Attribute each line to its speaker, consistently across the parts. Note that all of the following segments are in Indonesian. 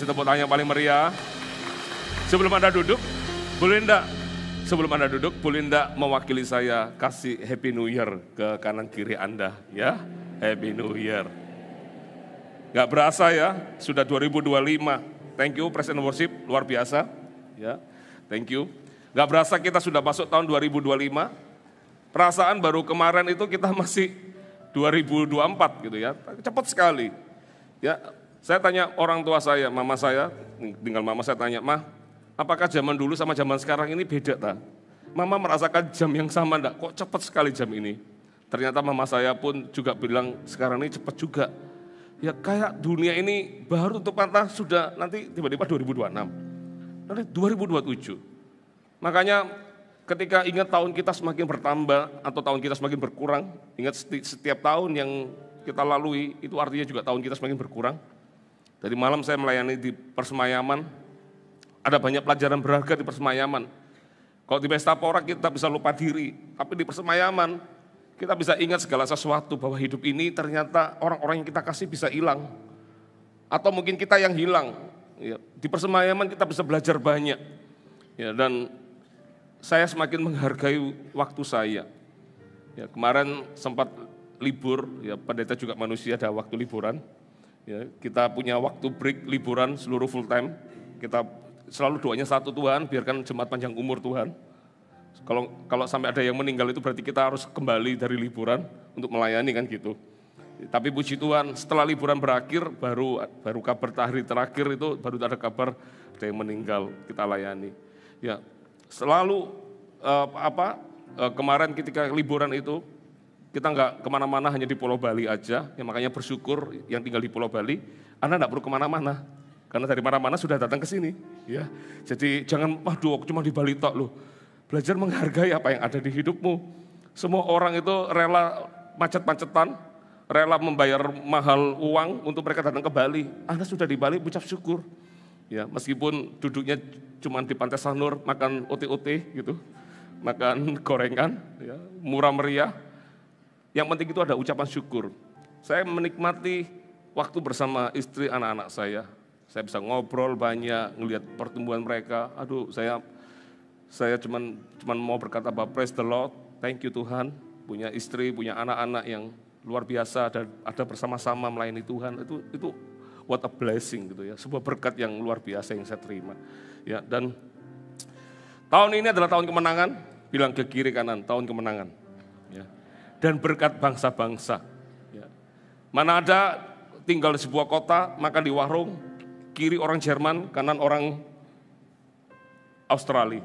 Speaker 1: Kasih tepuk tangan yang paling meriah. Sebelum Anda duduk, boleh enggak? Sebelum Anda duduk, boleh enggak mewakili saya kasih Happy New Year ke kanan kiri Anda, ya? Happy New Year. Gak berasa ya, sudah 2025. Thank you, Praise and Worship, luar biasa. Ya, thank you. Gak berasa kita sudah masuk tahun 2025. Perasaan baru kemarin itu kita masih 2024 gitu ya, cepat sekali. Ya, saya tanya orang tua saya, mama saya, tinggal mama saya tanya, "Mah, apakah zaman dulu sama zaman sekarang ini beda tak?" Mama merasakan jam yang sama enggak? Kok cepat sekali jam ini? Ternyata mama saya pun juga bilang sekarang ini cepat juga. Ya kayak dunia ini baru tutup mata sudah nanti tiba-tiba 2026, nanti 2027. Makanya ketika ingat tahun kita semakin bertambah atau tahun kita semakin berkurang, ingat setiap tahun yang kita lalui itu artinya juga tahun kita semakin berkurang. Dari malam saya melayani di persemayaman, ada banyak pelajaran berharga di persemayaman. Kalau di pesta pora kita bisa lupa diri, tapi di persemayaman kita bisa ingat segala sesuatu bahwa hidup ini ternyata orang-orang yang kita kasih bisa hilang. Atau mungkin kita yang hilang. Ya, di persemayaman kita bisa belajar banyak. Ya, dan saya semakin menghargai waktu saya. Ya, kemarin sempat libur, ya pendeta juga manusia ada waktu liburan. Ya, kita punya waktu break liburan seluruh full time. Kita selalu doanya satu, Tuhan, biarkan jemaat panjang umur Tuhan. Kalau sampai ada yang meninggal itu berarti kita harus kembali dari liburan untuk melayani kan gitu. Tapi puji Tuhan setelah liburan berakhir baru kabar hari terakhir itu baru ada kabar ada yang meninggal kita layani. Ya selalu kemarin ketika liburan itu kita nggak kemana-mana hanya di Pulau Bali aja. Ya makanya bersyukur yang tinggal di Pulau Bali, Anda nggak perlu kemana-mana. Karena dari mana-mana sudah datang ke sini. Ya, jadi jangan, waduh cuma di Bali tok loh. Belajar menghargai apa yang ada di hidupmu. Semua orang itu rela macet-macetan, rela membayar mahal uang untuk mereka datang ke Bali. Anda sudah di Bali, ucap syukur. Ya, meskipun duduknya cuma di Pantai Sanur, makan OT-OT gitu, makan gorengan, ya, murah meriah. Yang penting itu ada ucapan syukur. Saya menikmati waktu bersama istri anak-anak saya. Saya bisa ngobrol banyak, ngelihat pertumbuhan mereka. Aduh, saya cuman mau berkata bahwa praise the Lord, thank you Tuhan, punya istri, punya anak-anak yang luar biasa, ada bersama-sama melayani Tuhan, itu what a blessing gitu ya, sebuah berkat yang luar biasa yang saya terima. Ya, dan tahun ini adalah tahun kemenangan, bilang ke kiri kanan, tahun kemenangan. Ya. Dan berkat bangsa-bangsa. Ya. Mana ada tinggal di sebuah kota, makan di warung, kiri orang Jerman, kanan orang Australia.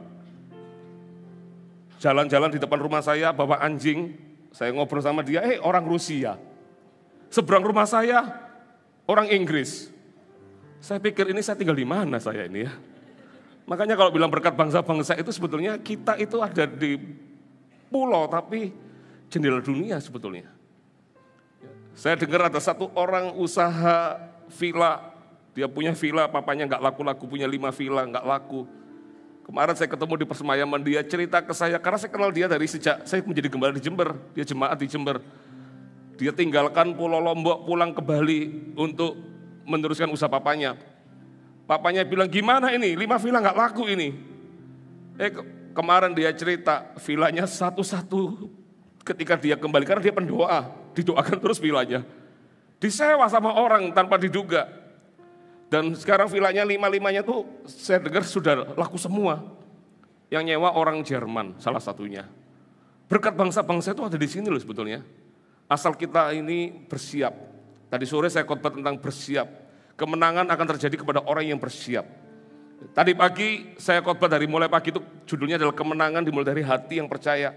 Speaker 1: Jalan-jalan di depan rumah saya, bawa anjing, saya ngobrol sama dia, orang Rusia. Seberang rumah saya, orang Inggris. Saya pikir ini saya tinggal di mana saya ini ya. Makanya kalau bilang berkat bangsa-bangsa itu sebetulnya kita itu ada di pulau, tapi jendela dunia sebetulnya. Saya dengar ada satu orang usaha villa, dia punya villa, papanya nggak laku-laku, punya 5 villa, nggak laku. Kemarin saya ketemu di persemayaman, dia cerita ke saya, karena saya kenal dia dari sejak saya menjadi gembala di Jember, dia jemaat di Jember. Dia tinggalkan Pulau Lombok, pulang ke Bali untuk meneruskan usaha papanya. Papanya bilang, gimana ini, 5 villa nggak laku ini. Kemarin dia cerita, villanya satu-satu ketika dia kembali, karena dia pendoa, didoakan terus villanya. Disewa sama orang tanpa diduga. Dan sekarang villanya 5-5-nya tuh saya dengar sudah laku semua. Yang nyewa orang Jerman salah satunya. Berkat bangsa-bangsa itu ada di sini loh sebetulnya. Asal kita ini bersiap. Tadi sore saya khotbah tentang bersiap. Kemenangan akan terjadi kepada orang yang bersiap. Tadi pagi saya khotbah dari mulai pagi itu judulnya adalah kemenangan dimulai dari hati yang percaya.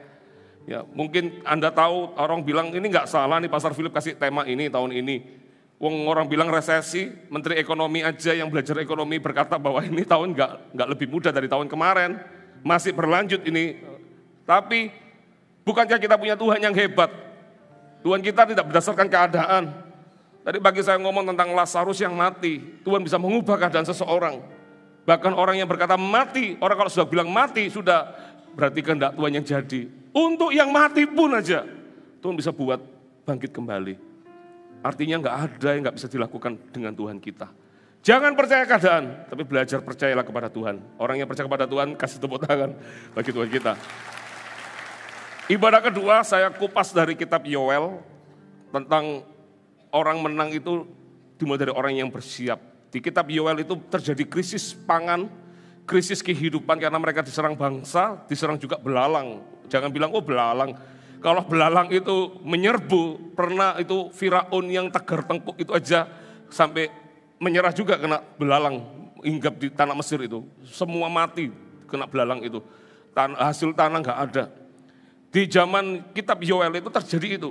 Speaker 1: Ya, mungkin Anda tahu orang bilang ini nggak salah nih Pastor Philip kasih tema ini tahun ini. Orang bilang resesi, Menteri Ekonomi aja yang belajar ekonomi berkata bahwa ini tahun nggak lebih mudah dari tahun kemarin, masih berlanjut ini. Tapi bukankah kita punya Tuhan yang hebat? Tuhan kita tidak berdasarkan keadaan. Tadi pagi saya ngomong tentang Lazarus yang mati, Tuhan bisa mengubah keadaan seseorang. Bahkan orang yang berkata mati, orang kalau sudah bilang mati sudah berarti kehendak Tuhan yang jadi. Untuk yang mati pun aja Tuhan bisa buat bangkit kembali. Artinya nggak ada yang nggak bisa dilakukan dengan Tuhan kita. Jangan percaya keadaan, tapi belajar percayalah kepada Tuhan. Orang yang percaya kepada Tuhan, kasih tepuk tangan bagi Tuhan kita. Ibadah kedua, saya kupas dari kitab Yoel, tentang orang menang itu dimulai dari orang yang bersiap. Di kitab Yoel itu terjadi krisis pangan, krisis kehidupan karena mereka diserang bangsa, diserang juga belalang. Jangan bilang, oh belalang. Kalau belalang itu menyerbu, pernah itu Firaun yang tegar tengkuk itu aja sampai menyerah juga kena belalang hinggap di tanah Mesir itu. Semua mati kena belalang itu. Hasil tanah nggak ada. Di zaman kitab Yoel itu terjadi itu.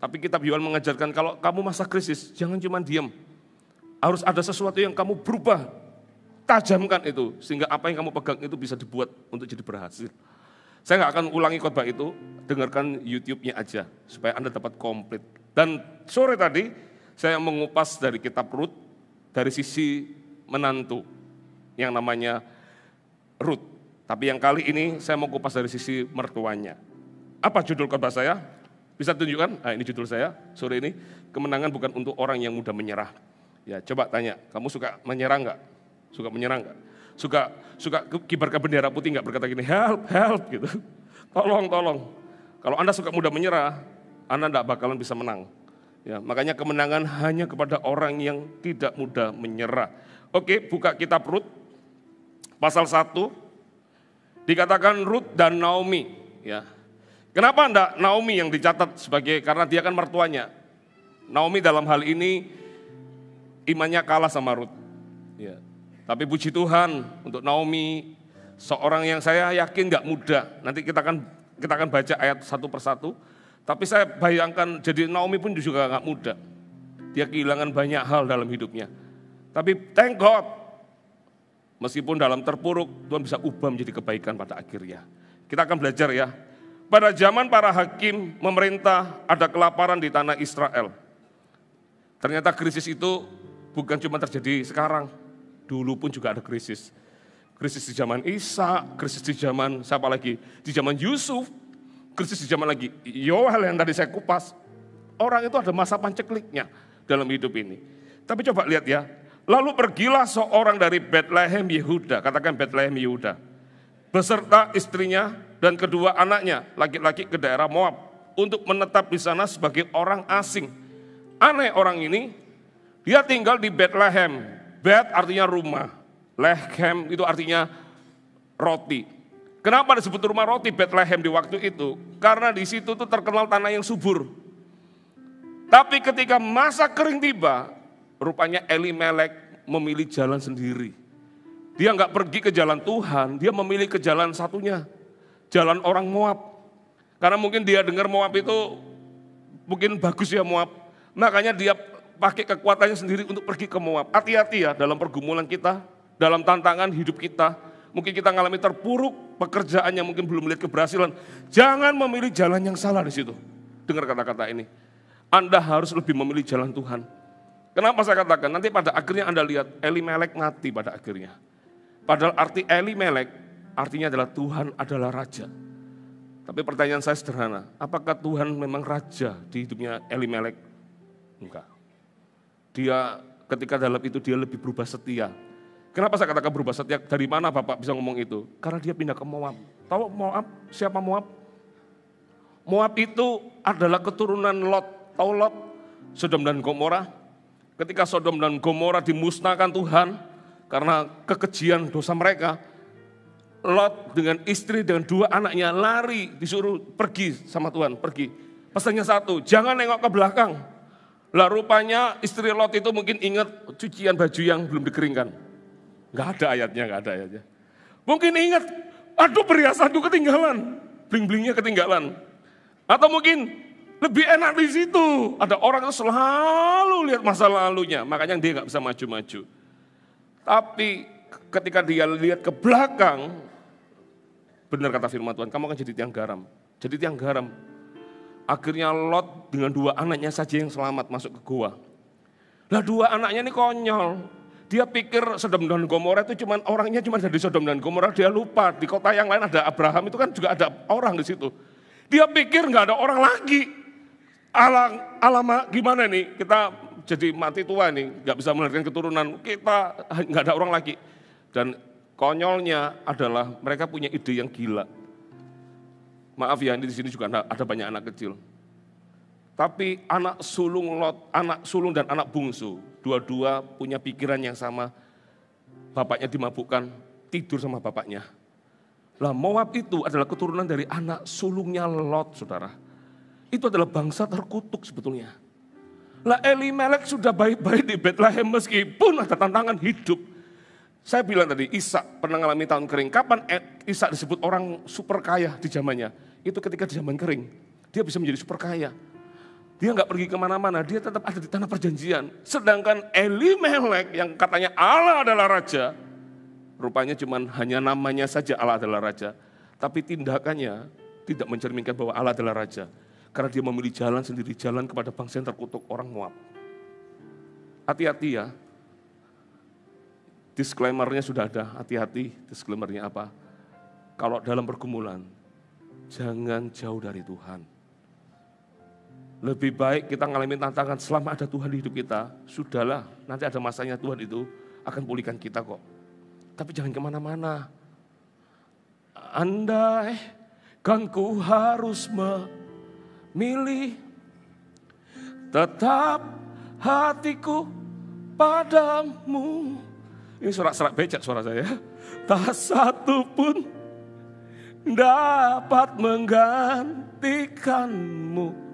Speaker 1: Tapi kitab Yoel mengajarkan kalau kamu masa krisis, jangan cuma diam. Harus ada sesuatu yang kamu berubah. Tajamkan itu, sehingga apa yang kamu pegang itu bisa dibuat untuk jadi berhasil. Saya nggak akan ulangi khotbah itu, dengarkan YouTube-nya aja, supaya Anda dapat komplit. Dan sore tadi, saya mengupas dari kitab Rut, dari sisi menantu, yang namanya Rut. Tapi yang kali ini, saya mau kupas dari sisi mertuanya. Apa judul khotbah saya? Bisa tunjukkan? Nah, ini judul saya sore ini, kemenangan bukan untuk orang yang mudah menyerah. Ya, coba tanya, kamu suka menyerah enggak? Suka menyerah enggak? Suka kibarkan bendera putih enggak, berkata gini, help, help gitu. Tolong, tolong. Kalau Anda suka mudah menyerah, Anda enggak bakalan bisa menang. Ya, makanya kemenangan hanya kepada orang yang tidak mudah menyerah. Oke, buka kitab Rut pasal 1. Dikatakan Rut dan Naomi, ya. Kenapa enggak Naomi yang dicatat sebagai, karena dia kan mertuanya. Naomi dalam hal ini imannya kalah sama Rut. Ya. Tapi puji Tuhan untuk Naomi, seorang yang saya yakin enggak mudah. Nanti kita akan baca ayat satu persatu. Tapi saya bayangkan jadi Naomi pun juga enggak mudah. Dia kehilangan banyak hal dalam hidupnya. Tapi thank God, meskipun dalam terpuruk, Tuhan bisa ubah menjadi kebaikan pada akhirnya. Kita akan belajar ya. Pada zaman para hakim memerintah, ada kelaparan di tanah Israel. Ternyata krisis itu bukan cuma terjadi sekarang, dulu pun juga ada krisis. Krisis di zaman Isa, krisis di zaman siapa lagi? Di zaman Yusuf, krisis di zaman lagi Yoel yang tadi saya kupas. Orang itu ada masa pancekliknya dalam hidup ini. Tapi coba lihat ya, lalu pergilah seorang dari Bethlehem Yehuda, katakan Bethlehem Yehuda, beserta istrinya dan kedua anaknya laki-laki ke daerah Moab untuk menetap di sana sebagai orang asing. Aneh orang ini, dia tinggal di Bethlehem. Bet artinya rumah, Lehem itu artinya roti. Kenapa disebut rumah roti Bethlehem di waktu itu? Karena di situ tuh terkenal tanah yang subur. Tapi ketika masa kering tiba, rupanya Elimelek memilih jalan sendiri. Dia nggak pergi ke jalan Tuhan, dia memilih ke jalan satunya. Jalan orang Moab. Karena mungkin dia dengar Moab itu mungkin bagus ya Moab. Makanya dia pakai kekuatannya sendiri untuk pergi ke Moab. Hati-hati ya dalam pergumulan kita, dalam tantangan hidup kita. Mungkin kita mengalami terpuruk, pekerjaannya mungkin belum melihat keberhasilan. Jangan memilih jalan yang salah di situ. Dengar kata-kata ini. Anda harus lebih memilih jalan Tuhan. Kenapa saya katakan? Nanti pada akhirnya Anda lihat Elimelek mati pada akhirnya. Padahal arti Elimelek artinya adalah Tuhan adalah raja. Tapi pertanyaan saya sederhana, apakah Tuhan memang raja di hidupnya Elimelek? Enggak. Dia ketika dalam itu dia lebih berubah setia. Kenapa saya katakan berubah setia? Dari mana Bapak bisa ngomong itu? Karena dia pindah ke Moab. Tahu Moab? Siapa Moab? Moab itu adalah keturunan Lot. Tahu Lot? Sodom dan Gomora. Ketika Sodom dan Gomora dimusnahkan Tuhan karena kekejian dosa mereka, Lot dengan istri dengan dua anaknya lari, disuruh pergi sama Tuhan, pergi. Pesannya satu, jangan nengok ke belakang. Lah rupanya istri Lot itu mungkin ingat cucian baju yang belum dikeringkan. Enggak ada ayatnya. Mungkin ingat, aduh perhiasanku ketinggalan, bling-blingnya ketinggalan. Atau mungkin lebih enak di situ. Ada orang yang selalu lihat masa lalunya, makanya dia nggak bisa maju-maju. Tapi ketika dia lihat ke belakang, benar kata firman Tuhan, kamu akan jadi tiang garam. Jadi tiang garam. Akhirnya Lot dengan dua anaknya saja yang selamat masuk ke gua. Lah dua anaknya ini konyol. Dia pikir Sodom dan Gomora itu orangnya cuma dari Sodom dan Gomora, dia lupa di kota yang lain ada Abraham, itu kan juga ada orang di situ. Dia pikir nggak ada orang lagi. Alamak gimana nih, kita jadi mati tua nih, nggak bisa melahirkan keturunan, kita nggak ada orang lagi. Dan konyolnya adalah mereka punya ide yang gila. Maaf ya, di sini juga ada banyak anak kecil. Tapi anak sulung dan anak bungsu, dua-dua punya pikiran yang sama. Bapaknya dimabukkan, tidur sama bapaknya. Lah Moab itu adalah keturunan dari anak sulungnya Lot, saudara. Itu adalah bangsa terkutuk sebetulnya. Lah Elimelek sudah baik-baik di Bethlehem meskipun ada tantangan hidup. Saya bilang tadi, Ishak pernah mengalami tahun kering. Kapan Ishak disebut orang super kaya di zamannya? Itu ketika di zaman kering. Dia bisa menjadi super kaya. Dia nggak pergi kemana-mana, dia tetap ada di tanah perjanjian. Sedangkan Elimelek yang katanya Allah adalah raja, rupanya cuma hanya namanya saja Allah adalah raja. Tapi tindakannya tidak mencerminkan bahwa Allah adalah raja. Karena dia memilih jalan sendiri, jalan kepada bangsa yang terkutuk, orang Moab. Hati-hati ya. Disclaimer-nya sudah ada, hati-hati. Disclaimer-nya apa? Kalau dalam pergumulan, jangan jauh dari Tuhan. Lebih baik kita ngalamin tantangan selama ada Tuhan di hidup kita. Sudahlah, nanti ada masanya Tuhan itu akan pulihkan kita kok. Tapi jangan kemana-mana. Andai kan ku harus memilih, tetap hatiku padamu. Ini sorak-sorak becak suara saya. Tak satu pun dapat menggantikanmu.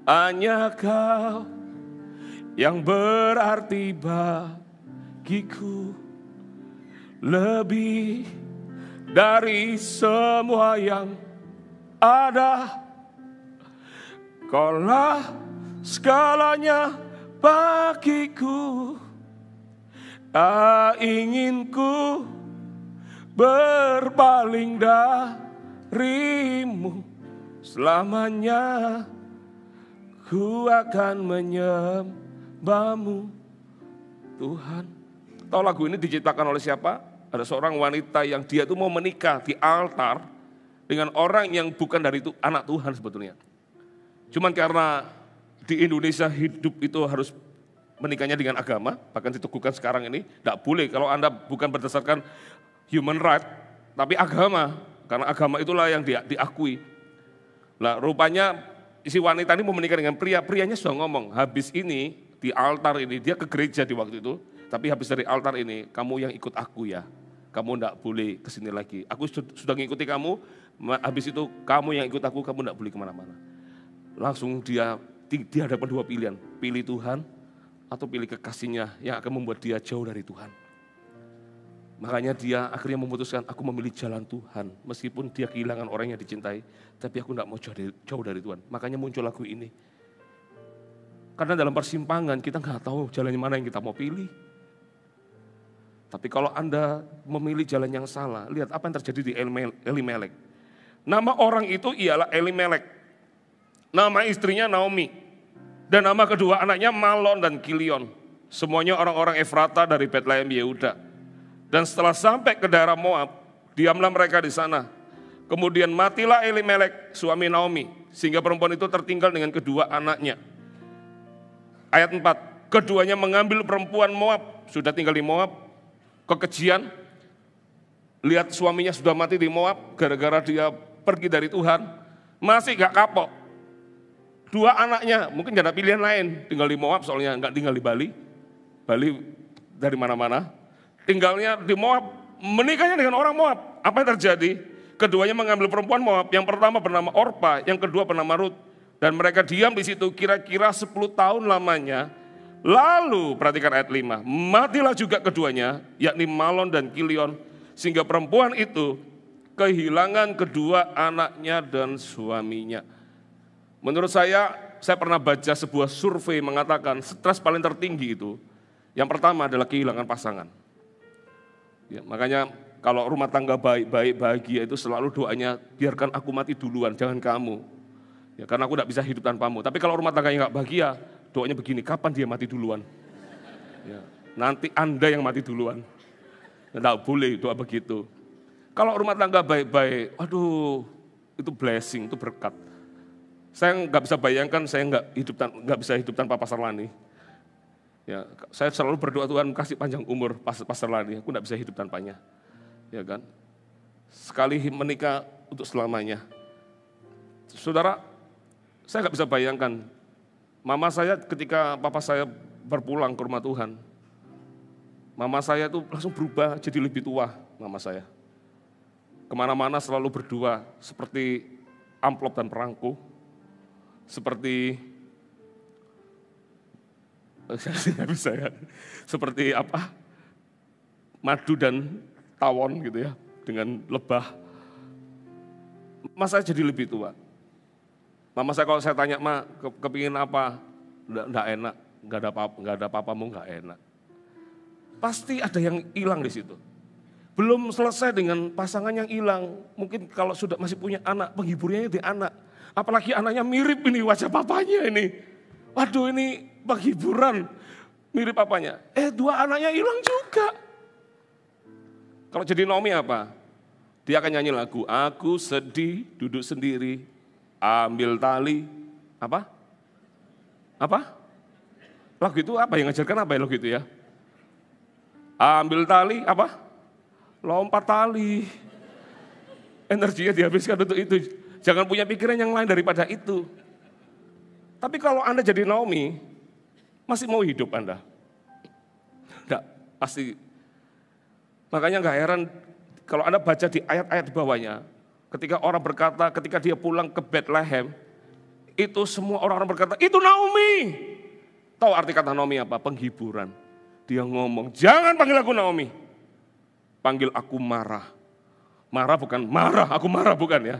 Speaker 1: Hanya kau yang berarti bagiku. Lebih dari semua yang ada. Kaulah segalanya bagiku. Tak ingin ku berpaling darimu selamanya. Ku akan menyembahmu, Tuhan. Tahu lagu ini diciptakan oleh siapa? Ada seorang wanita yang dia itu mau menikah di altar dengan orang yang bukan dari itu anak Tuhan sebetulnya. Cuman karena di Indonesia hidup itu harus menikahnya dengan agama, bahkan diteguhkan sekarang ini, tidak boleh kalau Anda bukan berdasarkan human right, tapi agama, karena agama itulah yang diakui. Nah rupanya si wanita ini mau menikah dengan pria, prianya sudah ngomong, habis ini di altar ini, dia ke gereja di waktu itu, tapi habis dari altar ini, kamu yang ikut aku ya, kamu enggak boleh kesini lagi, aku sudah ngikuti kamu, habis itu kamu yang ikut aku, kamu enggak boleh kemana-mana. Langsung dia dihadapan dua pilihan, pilih Tuhan atau pilih kekasihnya yang akan membuat dia jauh dari Tuhan. Makanya dia akhirnya memutuskan, aku memilih jalan Tuhan. Meskipun dia kehilangan orang yang dicintai, tapi aku tidak mau jauh dari Tuhan. Makanya muncul lagu ini. Karena dalam persimpangan kita nggak tahu jalan mana yang kita mau pilih. Tapi kalau Anda memilih jalan yang salah, lihat apa yang terjadi di Elimelek. Nama orang itu ialah Elimelek. Nama istrinya Naomi. Dan nama kedua anaknya Malon dan Kilion. Semuanya orang-orang Efrata dari Bethlehem Yehuda. Dan setelah sampai ke daerah Moab, diamlah mereka di sana. Kemudian matilah Elimelek, suami Naomi, sehingga perempuan itu tertinggal dengan kedua anaknya. Ayat 4, keduanya mengambil perempuan Moab, sudah tinggal di Moab, kekejian. Lihat suaminya sudah mati di Moab, gara-gara dia pergi dari Tuhan, masih gak kapok. Dua anaknya, mungkin gak ada pilihan lain, tinggal di Moab soalnya gak tinggal di Bali. Bali dari mana-mana. Tinggalnya di Moab, menikahnya dengan orang Moab. Apa yang terjadi? Keduanya mengambil perempuan Moab, yang pertama bernama Orpa, yang kedua bernama Rut. Dan mereka diam di situ kira-kira 10 tahun lamanya. Lalu, perhatikan ayat 5, matilah juga keduanya, yakni Malon dan Kilion, sehingga perempuan itu kehilangan kedua anaknya dan suaminya. Menurut saya pernah baca sebuah survei mengatakan stres paling tertinggi itu, yang pertama adalah kehilangan pasangan. Ya, makanya kalau rumah tangga baik-baik, bahagia itu selalu doanya, biarkan aku mati duluan, jangan kamu. Ya, karena aku tidak bisa hidup tanpamu. Tapi kalau rumah tangga yang nggak bahagia, doanya begini, kapan dia mati duluan? Ya, nanti Anda yang mati duluan. Tidak boleh doa begitu. Kalau rumah tangga baik-baik, aduh, itu blessing, itu berkat. Saya nggak bisa bayangkan, saya nggak bisa hidup tanpa Pastor Lani. Ya, saya selalu berdoa Tuhan kasih panjang umur Pastor Lani, aku tidak bisa hidup tanpanya. Ya kan? Sekali menikah untuk selamanya. Saudara, saya nggak bisa bayangkan, mama saya ketika papa saya berpulang ke rumah Tuhan, mama saya itu langsung berubah jadi lebih tua, mama saya. Kemana-mana selalu berdua, seperti amplop dan perangko, seperti nggak bisa ya, seperti apa, madu dan tawon gitu ya, dengan lebah. Mama saya jadi lebih tua. Mama saya kalau saya tanya, Ma, kepingin apa? Nggak enak, nggak ada papamu, nggak enak. Pasti ada yang hilang di situ. Belum selesai dengan pasangan yang hilang. Mungkin kalau sudah masih punya anak, penghiburnya di anak. Apalagi anaknya mirip ini wajah papanya ini. Waduh, ini penghiburan mirip papanya. Dua anaknya hilang juga. Kalau jadi Naomi apa? Dia akan nyanyi lagu, aku sedih duduk sendiri, ambil tali. Apa? Lagu itu apa yang ngajarkan apa ya lagu itu ya? Ambil tali, apa? Lompat tali. Energinya dihabiskan untuk itu. Jangan punya pikiran yang lain daripada itu. Tapi kalau Anda jadi Naomi, masih mau hidup Anda? Enggak, pasti. Makanya enggak heran kalau Anda baca di ayat-ayat di bawahnya, ketika orang berkata, ketika dia pulang ke Bethlehem, itu semua orang-orang berkata, itu Naomi. Tahu arti kata Naomi apa? Penghiburan. Dia ngomong, jangan panggil aku Naomi. Panggil aku marah. Marah bukan marah, aku marah bukan ya.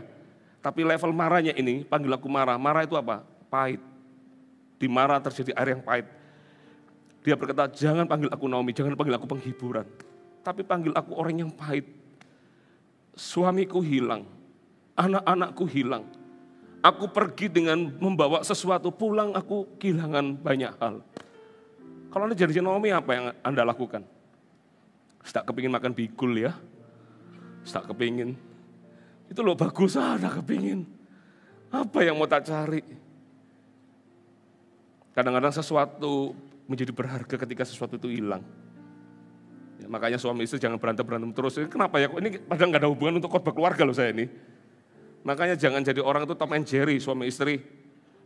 Speaker 1: Tapi level marahnya ini, panggil aku marah. Marah itu apa? Pahit. Di marah terjadi air yang pahit. Dia berkata, jangan panggil aku Naomi, jangan panggil aku penghiburan. Tapi panggil aku orang yang pahit. Suamiku hilang, anak-anakku hilang. Aku pergi dengan membawa sesuatu, pulang aku kehilangan banyak hal. Kalau Anda jadi Naomi, apa yang Anda lakukan? Tak kepingin makan bigul ya, tak kepingin. Itu loh bagus, tak kepingin. Apa yang mau tak cari? Kadang-kadang sesuatu menjadi berharga ketika sesuatu itu hilang. Ya, makanya suami istri jangan berantem terus. Kenapa ya? Ini padahal nggak ada hubungan untuk khotbah keluarga loh saya ini. Makanya jangan jadi orang itu Tom and Jerry, suami istri.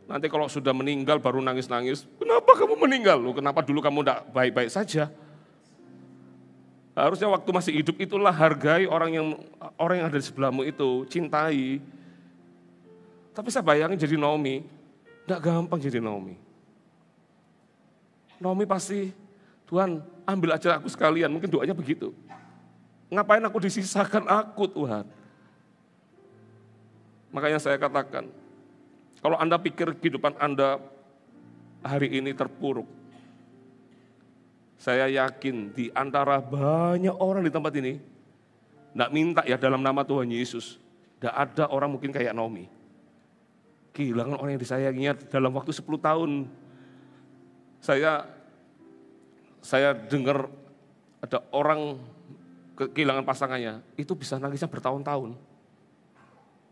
Speaker 1: Nanti kalau sudah meninggal baru nangis-nangis. Kenapa kamu meninggal? Loh, kenapa dulu kamu tidak baik-baik saja? Harusnya waktu masih hidup itulah hargai orang yang ada di sebelahmu itu, cintai. Tapi saya bayangin jadi Naomi, tidak gampang jadi Naomi. Naomi pasti, Tuhan ambil aja aku sekalian, mungkin doanya begitu. Ngapain aku disisakan aku Tuhan? Makanya saya katakan, kalau Anda pikir kehidupan Anda hari ini terpuruk, saya yakin di antara banyak orang di tempat ini, tidak minta ya dalam nama Tuhan Yesus, tidak ada orang mungkin kayak Naomi. Kehilangan orang yang disayanginya dalam waktu 10 tahun. Saya dengar ada orang kehilangan pasangannya, itu bisa nangisnya bertahun-tahun.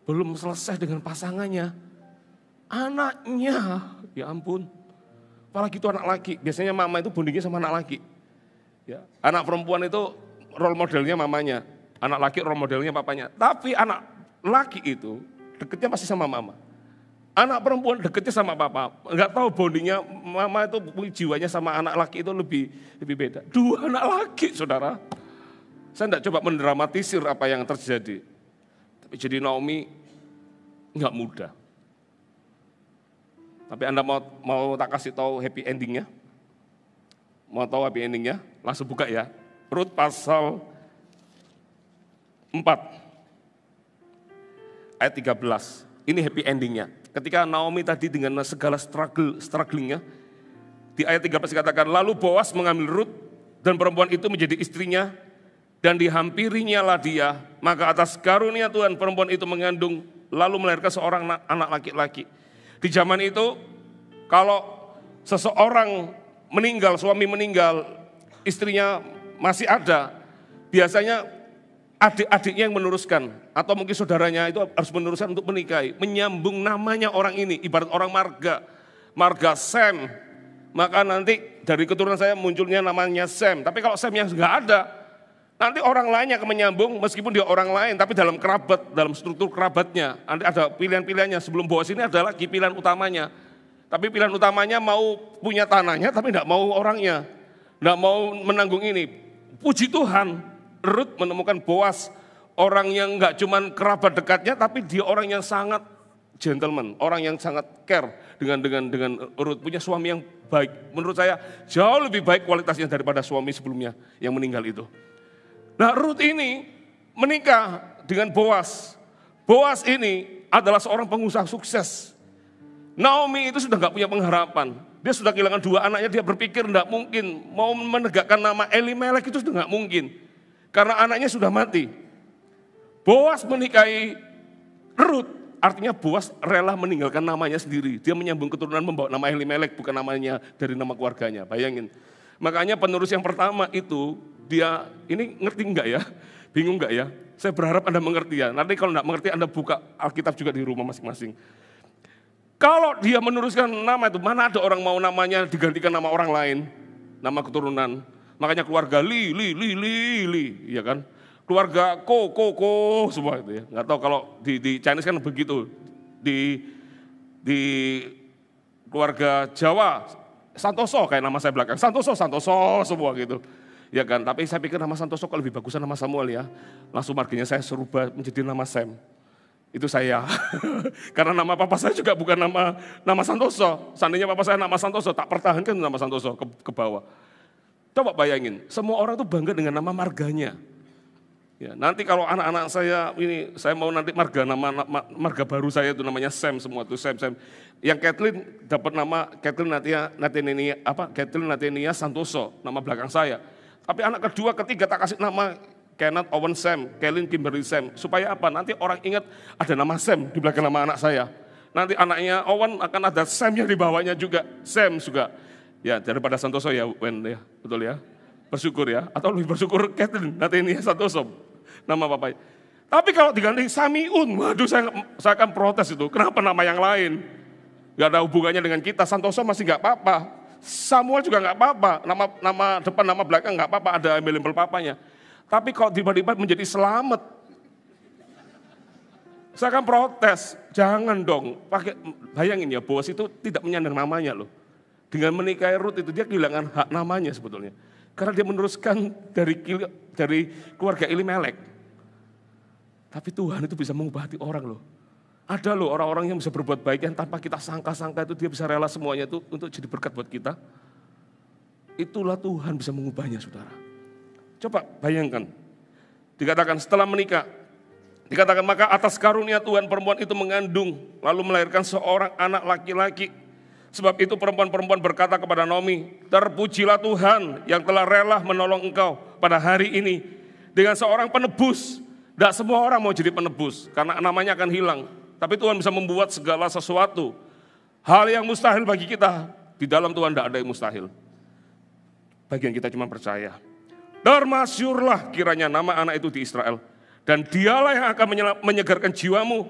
Speaker 1: Belum selesai dengan pasangannya, anaknya, ya ampun. Apalagi itu anak laki, biasanya mama itu bondingnya sama anak laki. Ya, anak perempuan itu role modelnya mamanya, anak laki role modelnya papanya. Tapi anak laki itu deketnya masih sama mama. Anak perempuan deketnya sama papa. Enggak tahu bondingnya mama itu jiwanya sama anak laki itu lebih beda. Dua anak laki, saudara. Saya enggak coba mendramatisir apa yang terjadi. Tapi jadi Naomi enggak mudah. Tapi Anda mau tak kasih tahu happy endingnya? Mau tahu happy endingnya? Langsung buka ya. Rut pasal 4. Ayat 13. Ini happy endingnya. Ketika Naomi tadi dengan segala strugglingnya, di ayat 13 dikatakan, lalu Boas mengambil Rut dan perempuan itu menjadi istrinya dan dihampirinya lah dia. Maka atas karunia Tuhan perempuan itu mengandung lalu melahirkan seorang anak laki-laki. Di zaman itu, kalau seseorang meninggal, suami meninggal, istrinya masih ada, biasanya adik-adiknya yang meneruskan, atau mungkin saudaranya itu harus meneruskan untuk menikahi, menyambung namanya orang ini, ibarat orang marga Sem, Maka nanti dari keturunan saya munculnya namanya Sem. Tapi kalau Sem yang nggak ada, nanti orang lainnya akan menyambung meskipun dia orang lain, tapi dalam kerabat, dalam struktur kerabatnya. Nanti ada pilihan-pilihannya, sebelum Boas ini ada lagi pilihan utamanya. Tapi pilihan utamanya mau punya tanahnya, tapi tidak mau orangnya. Tidak mau menanggung ini. Puji Tuhan, Rut menemukan Boas, orang yang nggak cuma kerabat dekatnya, tapi dia orang yang sangat gentleman, orang yang sangat care dengan Rut, punya suami yang baik. Menurut saya jauh lebih baik kualitasnya daripada suami sebelumnya yang meninggal itu. Nah, Rut ini menikah dengan Boas. Boas ini adalah seorang pengusaha sukses. Naomi itu sudah nggak punya pengharapan. Dia sudah kehilangan 2 anaknya, dia berpikir nggak mungkin mau menegakkan nama Elimelek itu sudah nggak mungkin. Karena anaknya sudah mati. Boas menikahi Rut, artinya Boas rela meninggalkan namanya sendiri. Dia menyambung keturunan membawa nama Elimelek, bukan namanya dari nama keluarganya. Bayangin. Makanya penerus yang pertama itu, dia, ini ngerti enggak ya? Bingung enggak ya? Saya berharap Anda mengerti ya. Nanti kalau enggak mengerti Anda buka Alkitab juga di rumah masing-masing. Kalau dia meneruskan nama itu, mana ada orang mau namanya digantikan nama orang lain, nama keturunan. Makanya keluarga Li, ya kan? Keluarga Ko, semua itu ya. Nggak tahu kalau di Chinese kan begitu. Di keluarga Jawa, Santoso kayak nama saya belakang. Santoso semua gitu. Ya kan, tapi saya pikir nama Santoso kok lebih bagusan nama Samuel ya. Langsung marganya saya serubah menjadi nama Sam. Itu saya. Karena nama papa saya juga bukan nama Santoso. Seandainya papa saya nama Santoso, tak pertahankan nama Santoso ke bawah. Coba bayangin, semua orang tuh bangga dengan nama marganya. Ya, nanti kalau anak-anak saya ini, saya mau nanti marga baru saya itu namanya Sam semua tuh Sam. Yang Kathleen dapat nama Kathleen Natenia Santoso, nama belakang saya. Tapi anak kedua, ketiga tak kasih nama Kenneth Owen Sam, Kathleen Kimberly Sam. Supaya apa? Nanti orang ingat ada nama Sam di belakang nama anak saya. Nanti anaknya Owen akan ada Sam yang dibawanya juga, Sam juga. Ya daripada Santoso ya Wen ya, betul ya. Bersyukur ya, atau lebih bersyukur Kathleen Natenia Santoso, nama papanya. Tapi kalau diganti Samiun, waduh saya akan protes itu. Kenapa nama yang lain? Gak ada hubungannya dengan kita, Santoso masih gak apa-apa. Samuel juga gak apa-apa, nama depan, nama belakang gak apa-apa, ada embel-embel papanya. Tapi kalau tiba-tiba menjadi Selamat, saya akan protes. Jangan dong, bayangin ya, Boas itu tidak menyandang namanya loh. Dengan menikahi Rut itu dia kehilangan hak namanya sebetulnya. Karena dia meneruskan dari keluarga Elimelek. Tapi Tuhan itu bisa mengubah hati orang loh. Ada loh orang-orang yang bisa berbuat baik yang tanpa kita sangka-sangka itu dia bisa rela semuanya itu untuk jadi berkat buat kita. Itulah Tuhan bisa mengubahnya saudara. Coba bayangkan. Dikatakan setelah menikah. Dikatakan maka atas karunia Tuhan perempuan itu mengandung. Lalu melahirkan seorang anak laki-laki. Sebab itu perempuan-perempuan berkata kepada Naomi, terpujilah Tuhan yang telah rela menolong engkau pada hari ini. Dengan seorang penebus. Tidak semua orang mau jadi penebus. Karena namanya akan hilang. Tapi Tuhan bisa membuat segala sesuatu. Hal yang mustahil bagi kita. Di dalam Tuhan tidak ada yang mustahil. Bagian kita cuma percaya. Termasyurlah kiranya nama anak itu di Israel. Dan dialah yang akan menyegarkan jiwamu.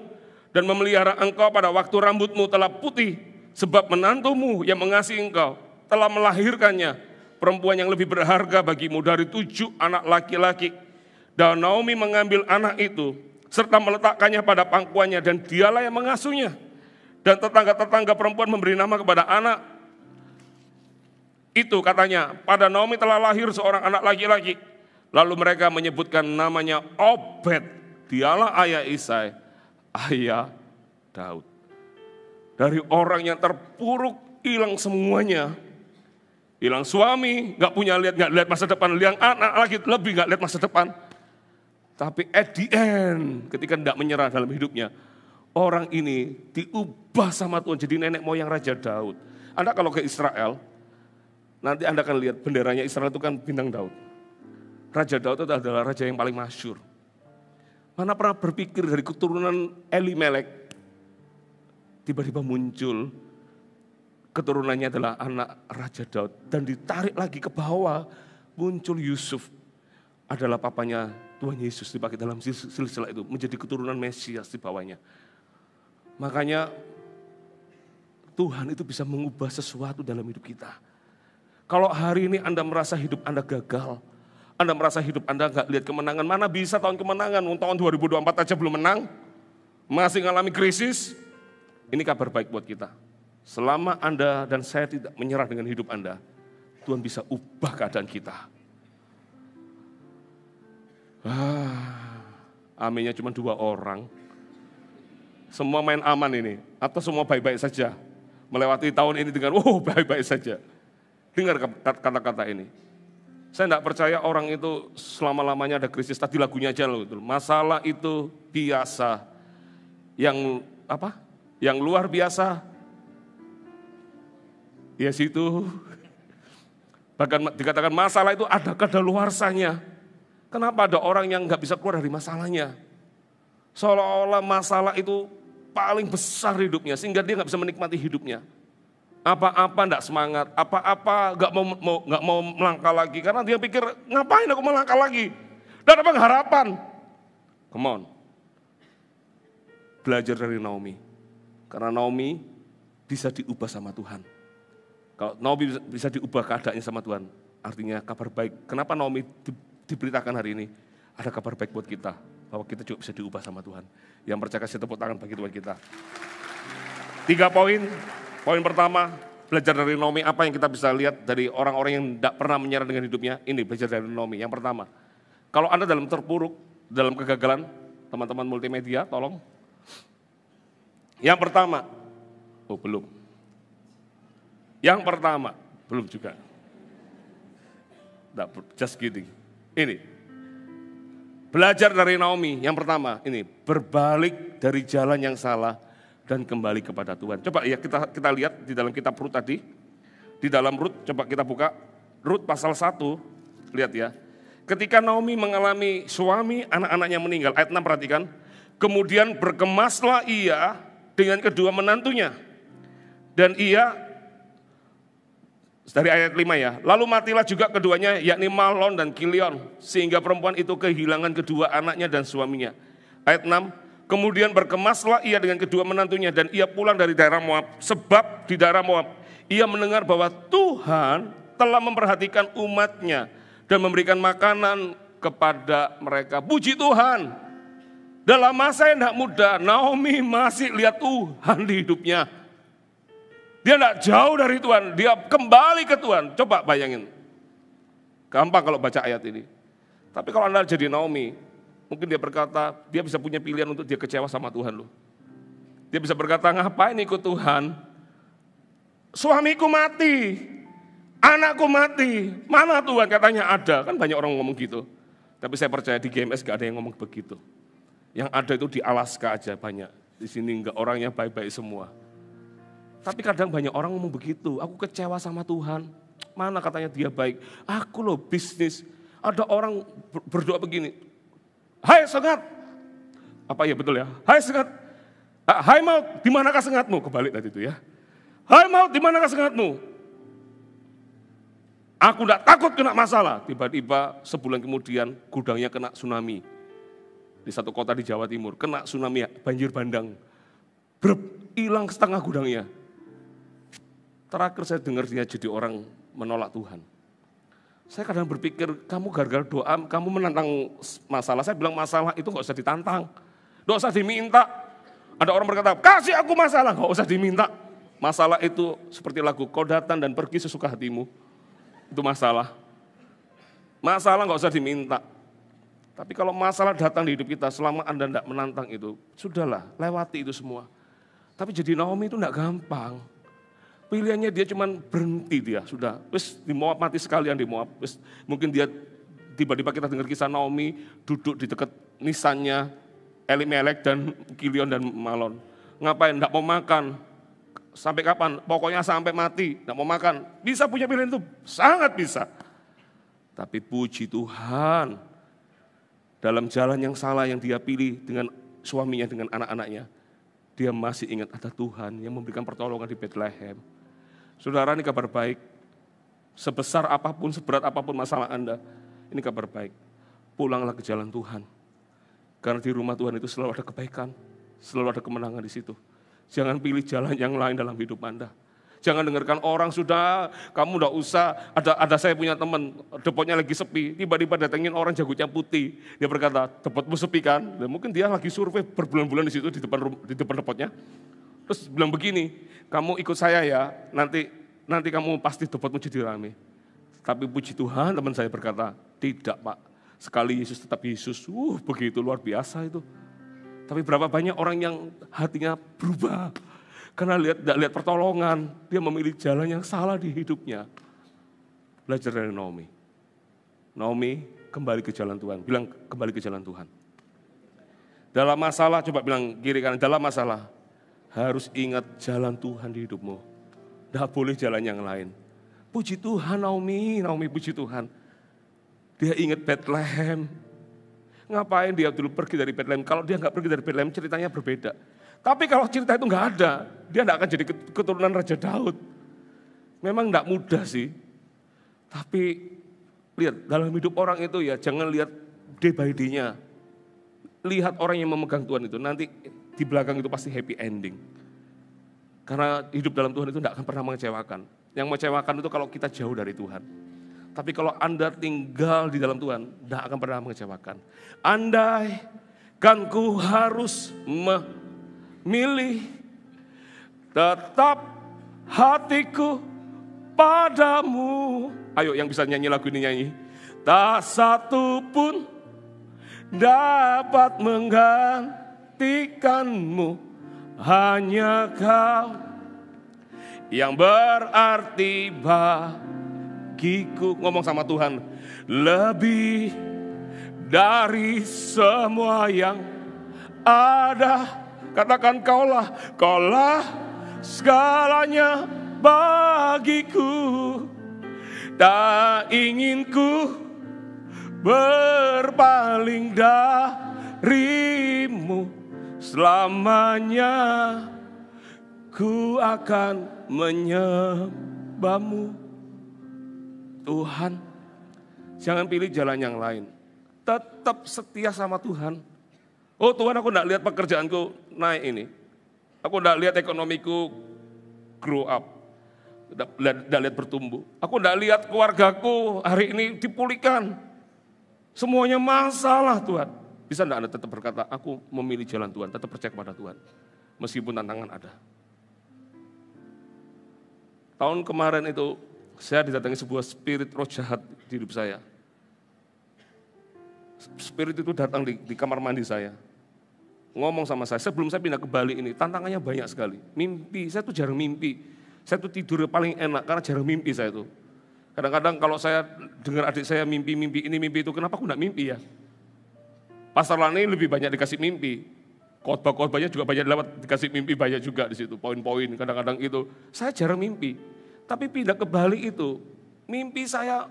Speaker 1: Dan memelihara engkau pada waktu rambutmu telah putih. Sebab menantumu yang mengasihi engkau telah melahirkannya. Perempuan yang lebih berharga bagimu dari 7 anak laki-laki. Dan Naomi mengambil anak itu. Serta meletakkannya pada pangkuannya. Dan dialah yang mengasuhnya. Dan tetangga-tetangga perempuan memberi nama kepada anak. Itu katanya, pada Naomi telah lahir seorang anak laki-laki. Lalu mereka menyebutkan namanya Obed. Dialah ayah Isai, ayah Daud. Dari orang yang terpuruk, hilang semuanya. Hilang suami, gak lihat masa depan. Hilang anak lagi, lebih gak lihat masa depan. Tapi at the end, ketika tidak menyerah dalam hidupnya, orang ini diubah sama Tuhan jadi nenek moyang Raja Daud. Anda kalau ke Israel, nanti Anda akan lihat benderanya Israel itu kan bintang Daud. Raja Daud itu adalah raja yang paling masyhur. Mana pernah berpikir dari keturunan Elimelek, tiba-tiba muncul keturunannya adalah anak Raja Daud. Dan ditarik lagi ke bawah, muncul Yusuf. Adalah papanya Tuhan Yesus dipakai dalam silsilah itu. Menjadi keturunan Mesias di bawahnya. Makanya Tuhan itu bisa mengubah sesuatu dalam hidup kita. Kalau hari ini Anda merasa hidup Anda gagal, Anda merasa hidup Anda nggak lihat kemenangan, mana bisa tahun kemenangan, tahun 2024 aja belum menang, masih mengalami krisis, ini kabar baik buat kita. Selama Anda dan saya tidak menyerah dengan hidup Anda, Tuhan bisa ubah keadaan kita. Aminnya cuma 2 orang. Semua main aman ini, atau semua baik-baik saja. Melewati tahun ini dengan, baik-baik saja. Dengar kata-kata ini. Saya tidak percaya orang itu selama-lamanya ada krisis. Tadi lagunya aja loh. Masalah itu biasa. Yang apa? Yang luar biasa. Ya situ. Bahkan dikatakan masalah itu ada kadaluarsanya. Kenapa ada orang yang nggak bisa keluar dari masalahnya? Seolah-olah masalah itu paling besar hidupnya, sehingga dia nggak bisa menikmati hidupnya. Apa-apa enggak semangat, apa-apa enggak mau melangkah lagi, karena dia pikir ngapain aku melangkah lagi, dan apa harapan. Come on, belajar dari Naomi, karena Naomi bisa diubah sama Tuhan. Kalau Naomi bisa diubah keadaannya sama Tuhan, artinya kabar baik. Kenapa Naomi diberitakan hari ini? Ada kabar baik buat kita, bahwa kita juga bisa diubah sama Tuhan. Yang percaya kasih tepuk tangan bagi Tuhan kita. 3 poin. Poin pertama, belajar dari Naomi, apa yang kita bisa lihat dari orang-orang yang tidak pernah menyerah dengan hidupnya, ini belajar dari Naomi. Yang pertama, kalau Anda dalam terpuruk, dalam kegagalan, teman-teman multimedia, tolong. Yang pertama, belum. Yang pertama, belum juga. Just kidding. Ini, belajar dari Naomi, yang pertama, ini, berbalik dari jalan yang salah, dan kembali kepada Tuhan. Coba ya kita lihat di dalam kitab Rut tadi. Di dalam Rut, coba kita buka. Rut pasal 1, lihat ya. Ketika Naomi mengalami suami, anak-anaknya meninggal. Ayat 6 perhatikan. Kemudian berkemaslah ia dengan kedua menantunya. Dan ia, dari ayat 5 ya. Lalu matilah juga keduanya, yakni Mahlon dan Kilion. Sehingga perempuan itu kehilangan kedua anaknya dan suaminya. Ayat 6. Kemudian berkemaslah ia dengan kedua menantunya dan ia pulang dari daerah Moab. Sebab di daerah Moab ia mendengar bahwa Tuhan telah memperhatikan umatnya dan memberikan makanan kepada mereka. Puji Tuhan. Dalam masa yang tidak mudah, Naomi masih lihat Tuhan di hidupnya. Dia tidak jauh dari Tuhan, dia kembali ke Tuhan. Coba bayangin. Gampang kalau baca ayat ini. Tapi kalau Anda jadi Naomi, mungkin dia berkata, dia bisa punya pilihan untuk dia kecewa sama Tuhan loh. Dia bisa berkata, ngapain ikut Tuhan? Suamiku mati, anakku mati, mana Tuhan? Katanya ada, kan banyak orang ngomong gitu. Tapi saya percaya di GMS gak ada yang ngomong begitu. Yang ada itu di Alaska aja banyak. Di sini enggak, orangnya baik-baik semua. Tapi kadang banyak orang ngomong begitu, aku kecewa sama Tuhan. Mana katanya dia baik? Aku loh bisnis. Ada orang berdoa begini, hai sengat, apa ya betul ya? Hai sengat, hai maut, di manakah sengatmu? Kebalik tadi itu ya. Hai maut, di manakah sengatmu? Aku tidak takut kena masalah. Tiba-tiba sebulan kemudian gudangnya kena tsunami. Di satu kota di Jawa Timur, kena tsunami, banjir bandang. Hilang setengah gudangnya. Terakhir saya dengar dia jadi orang menolak Tuhan. Saya kadang berpikir, kamu gara-gara doa, kamu menantang masalah. Saya bilang masalah itu gak usah ditantang, gak usah diminta. Ada orang berkata, kasih aku masalah, gak usah diminta. Masalah itu seperti lagu, kau datang dan pergi sesuka hatimu. Itu masalah. Masalah gak usah diminta. Tapi kalau masalah datang di hidup kita, selama Anda tidak menantang itu, sudahlah, lewati itu semua. Tapi jadi Naomi itu tidak gampang. Pilihannya dia cuma berhenti dia, sudah. Wis di Moab mati sekalian di Moab. Wis, mungkin dia tiba-tiba kita dengar kisah Naomi duduk di dekat nisannya Elimelek dan Kilion dan Malon. Ngapain? Tidak mau makan. Sampai kapan? Pokoknya sampai mati, tidak mau makan. Bisa punya pilihan itu, sangat bisa. Tapi puji Tuhan, dalam jalan yang salah yang dia pilih dengan suaminya, dengan anak-anaknya, dia masih ingat ada Tuhan yang memberikan pertolongan di Bethlehem. Saudara, ini kabar baik. Sebesar apapun, seberat apapun masalah Anda, ini kabar baik. Pulanglah ke jalan Tuhan. Karena di rumah Tuhan itu selalu ada kebaikan, selalu ada kemenangan di situ. Jangan pilih jalan yang lain dalam hidup Anda. Jangan dengarkan orang, sudah kamu enggak usah, ada saya punya teman, depotnya lagi sepi, tiba-tiba datengin orang jagutnya putih. Dia berkata, depotmu sepi kan? Dan mungkin dia lagi survei berbulan-bulan di situ di depan depotnya. Terus bilang begini, kamu ikut saya ya, nanti kamu pasti depotmu jadi rame. Tapi puji Tuhan teman saya berkata, tidak Pak, sekali Yesus tetap Yesus, begitu luar biasa itu. Tapi berapa banyak orang yang hatinya berubah. Karena lihat pertolongan, dia memilih jalan yang salah di hidupnya. Belajar dari Naomi. Naomi kembali ke jalan Tuhan, bilang kembali ke jalan Tuhan. Dalam masalah, coba bilang kiri kanan, dalam masalah harus ingat jalan Tuhan di hidupmu. Tidak boleh jalan yang lain. Puji Tuhan Naomi puji Tuhan. Dia ingat Bethlehem. Ngapain dia dulu pergi dari Bethlehem? Kalau dia nggak pergi dari Bethlehem ceritanya berbeda. Tapi kalau cerita itu nggak ada, dia nggak akan jadi keturunan Raja Daud. Memang nggak mudah sih. Tapi lihat dalam hidup orang itu ya jangan lihat day by day-nya. Lihat orang yang memegang Tuhan itu, nanti di belakang itu pasti happy ending. Karena hidup dalam Tuhan itu tidak akan pernah mengecewakan. Yang mengecewakan itu kalau kita jauh dari Tuhan. Tapi kalau Anda tinggal di dalam Tuhan, tidak akan pernah mengecewakan. Andai kan ku harus memilih, tetap hatiku padamu. Ayo yang bisa nyanyi lagu ini nyanyi. Tak satu pun dapat menggantikanmu, hanya Kau yang berarti bagiku. Ngomong sama Tuhan, lebih dari semua yang ada. Katakan kaulah segalanya bagiku. Tak ingin ku berpaling darimu, selamanya ku akan menyembahmu. Tuhan, jangan pilih jalan yang lain. Tetap setia sama Tuhan. Oh Tuhan, aku enggak lihat pekerjaanku naik ini. Aku enggak lihat ekonomiku grow up. Enggak lihat bertumbuh. Aku enggak lihat keluargaku hari ini dipulihkan. Semuanya masalah Tuhan. Bisa enggak Anda tetap berkata, aku memilih jalan Tuhan, tetap percaya kepada Tuhan. Meskipun tantangan ada. Tahun kemarin itu, saya didatangi sebuah spirit roh jahat di hidup saya. Spirit itu datang di kamar mandi saya. Ngomong sama saya, sebelum saya pindah ke Bali ini, tantangannya banyak sekali. Mimpi, saya tuh jarang mimpi. Saya tuh tidur paling enak karena jarang mimpi saya tuh. Kadang-kadang kalau saya dengar adik saya mimpi ini, mimpi itu, kenapa aku enggak mimpi ya? Pastor Lani lebih banyak dikasih mimpi. Khotbah-khotbahnya juga banyak lewat dikasih mimpi banyak juga di situ, poin-poin kadang-kadang itu. Saya jarang mimpi. Tapi pindah ke Bali itu, mimpi saya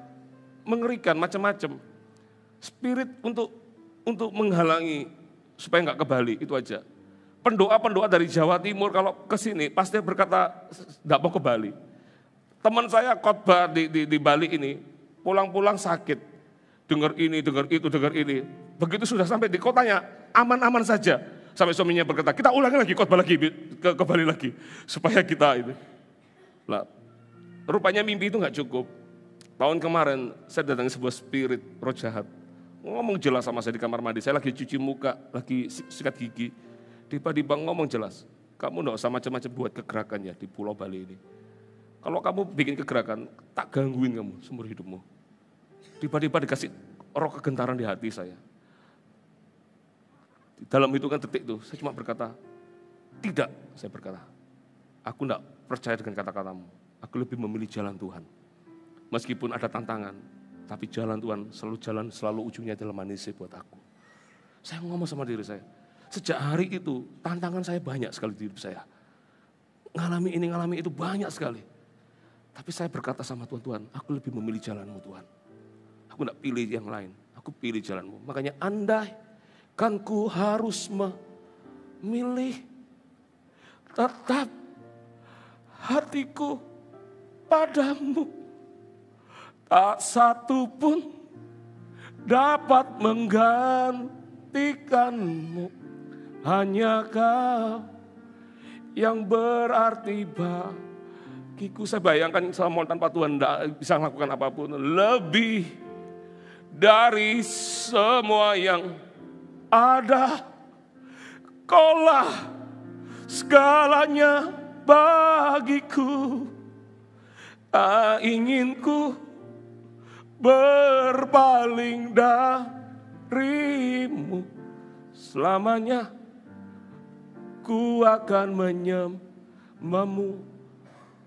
Speaker 1: mengerikan macam-macam. Spirit untuk menghalangi supaya enggak ke Bali, itu aja. Pendoa-pendoa dari Jawa Timur kalau ke sini pasti berkata enggak mau ke Bali. Teman saya khotbah di Bali ini, pulang-pulang sakit. Dengar ini, dengar itu, dengar ini. Begitu sudah sampai di kotanya, aman-aman saja. Sampai suaminya berkata, kita ulangi lagi khotbah lagi, ke Bali lagi. Supaya kita itu. Nah, rupanya mimpi itu enggak cukup. Tahun kemarin saya datangi sebuah spirit roh jahat. Ngomong jelas sama saya di kamar mandi, saya lagi cuci muka, lagi sikat gigi. Tiba-tiba ngomong jelas, kamu enggak usah macam-macam buat kegerakan ya di Pulau Bali ini. Kalau kamu bikin kegerakan, tak gangguin kamu seumur hidupmu. Tiba-tiba dikasih roh kegentaran di hati saya. Di dalam hitungan detik itu, saya cuma berkata, tidak, saya berkata. Aku enggak percaya dengan kata-katamu, aku lebih memilih jalan Tuhan. Meskipun ada tantangan, tapi jalan Tuhan selalu ujungnya adalah manis buat aku. Saya ngomong sama diri saya, sejak hari itu tantangan saya banyak sekali di hidup saya. Ngalami ini, ngalami itu banyak sekali. Tapi saya berkata sama Tuhan, Tuhan, aku lebih memilih jalanmu Tuhan. Aku tidak pilih yang lain, aku pilih jalanmu. Makanya andai kan ku harus memilih, tetap hatiku padamu. Tak satu pun dapat menggantikanmu. Hanya Kau yang berarti bagiku. bagiku, saya bayangkan saya mau tanpa Tuhan tidak bisa melakukan apapun. Lebih dari semua yang ada, Kaulah segalanya bagiku. Ingin ku berpaling darimu, selamanya ku akan menyembahmu.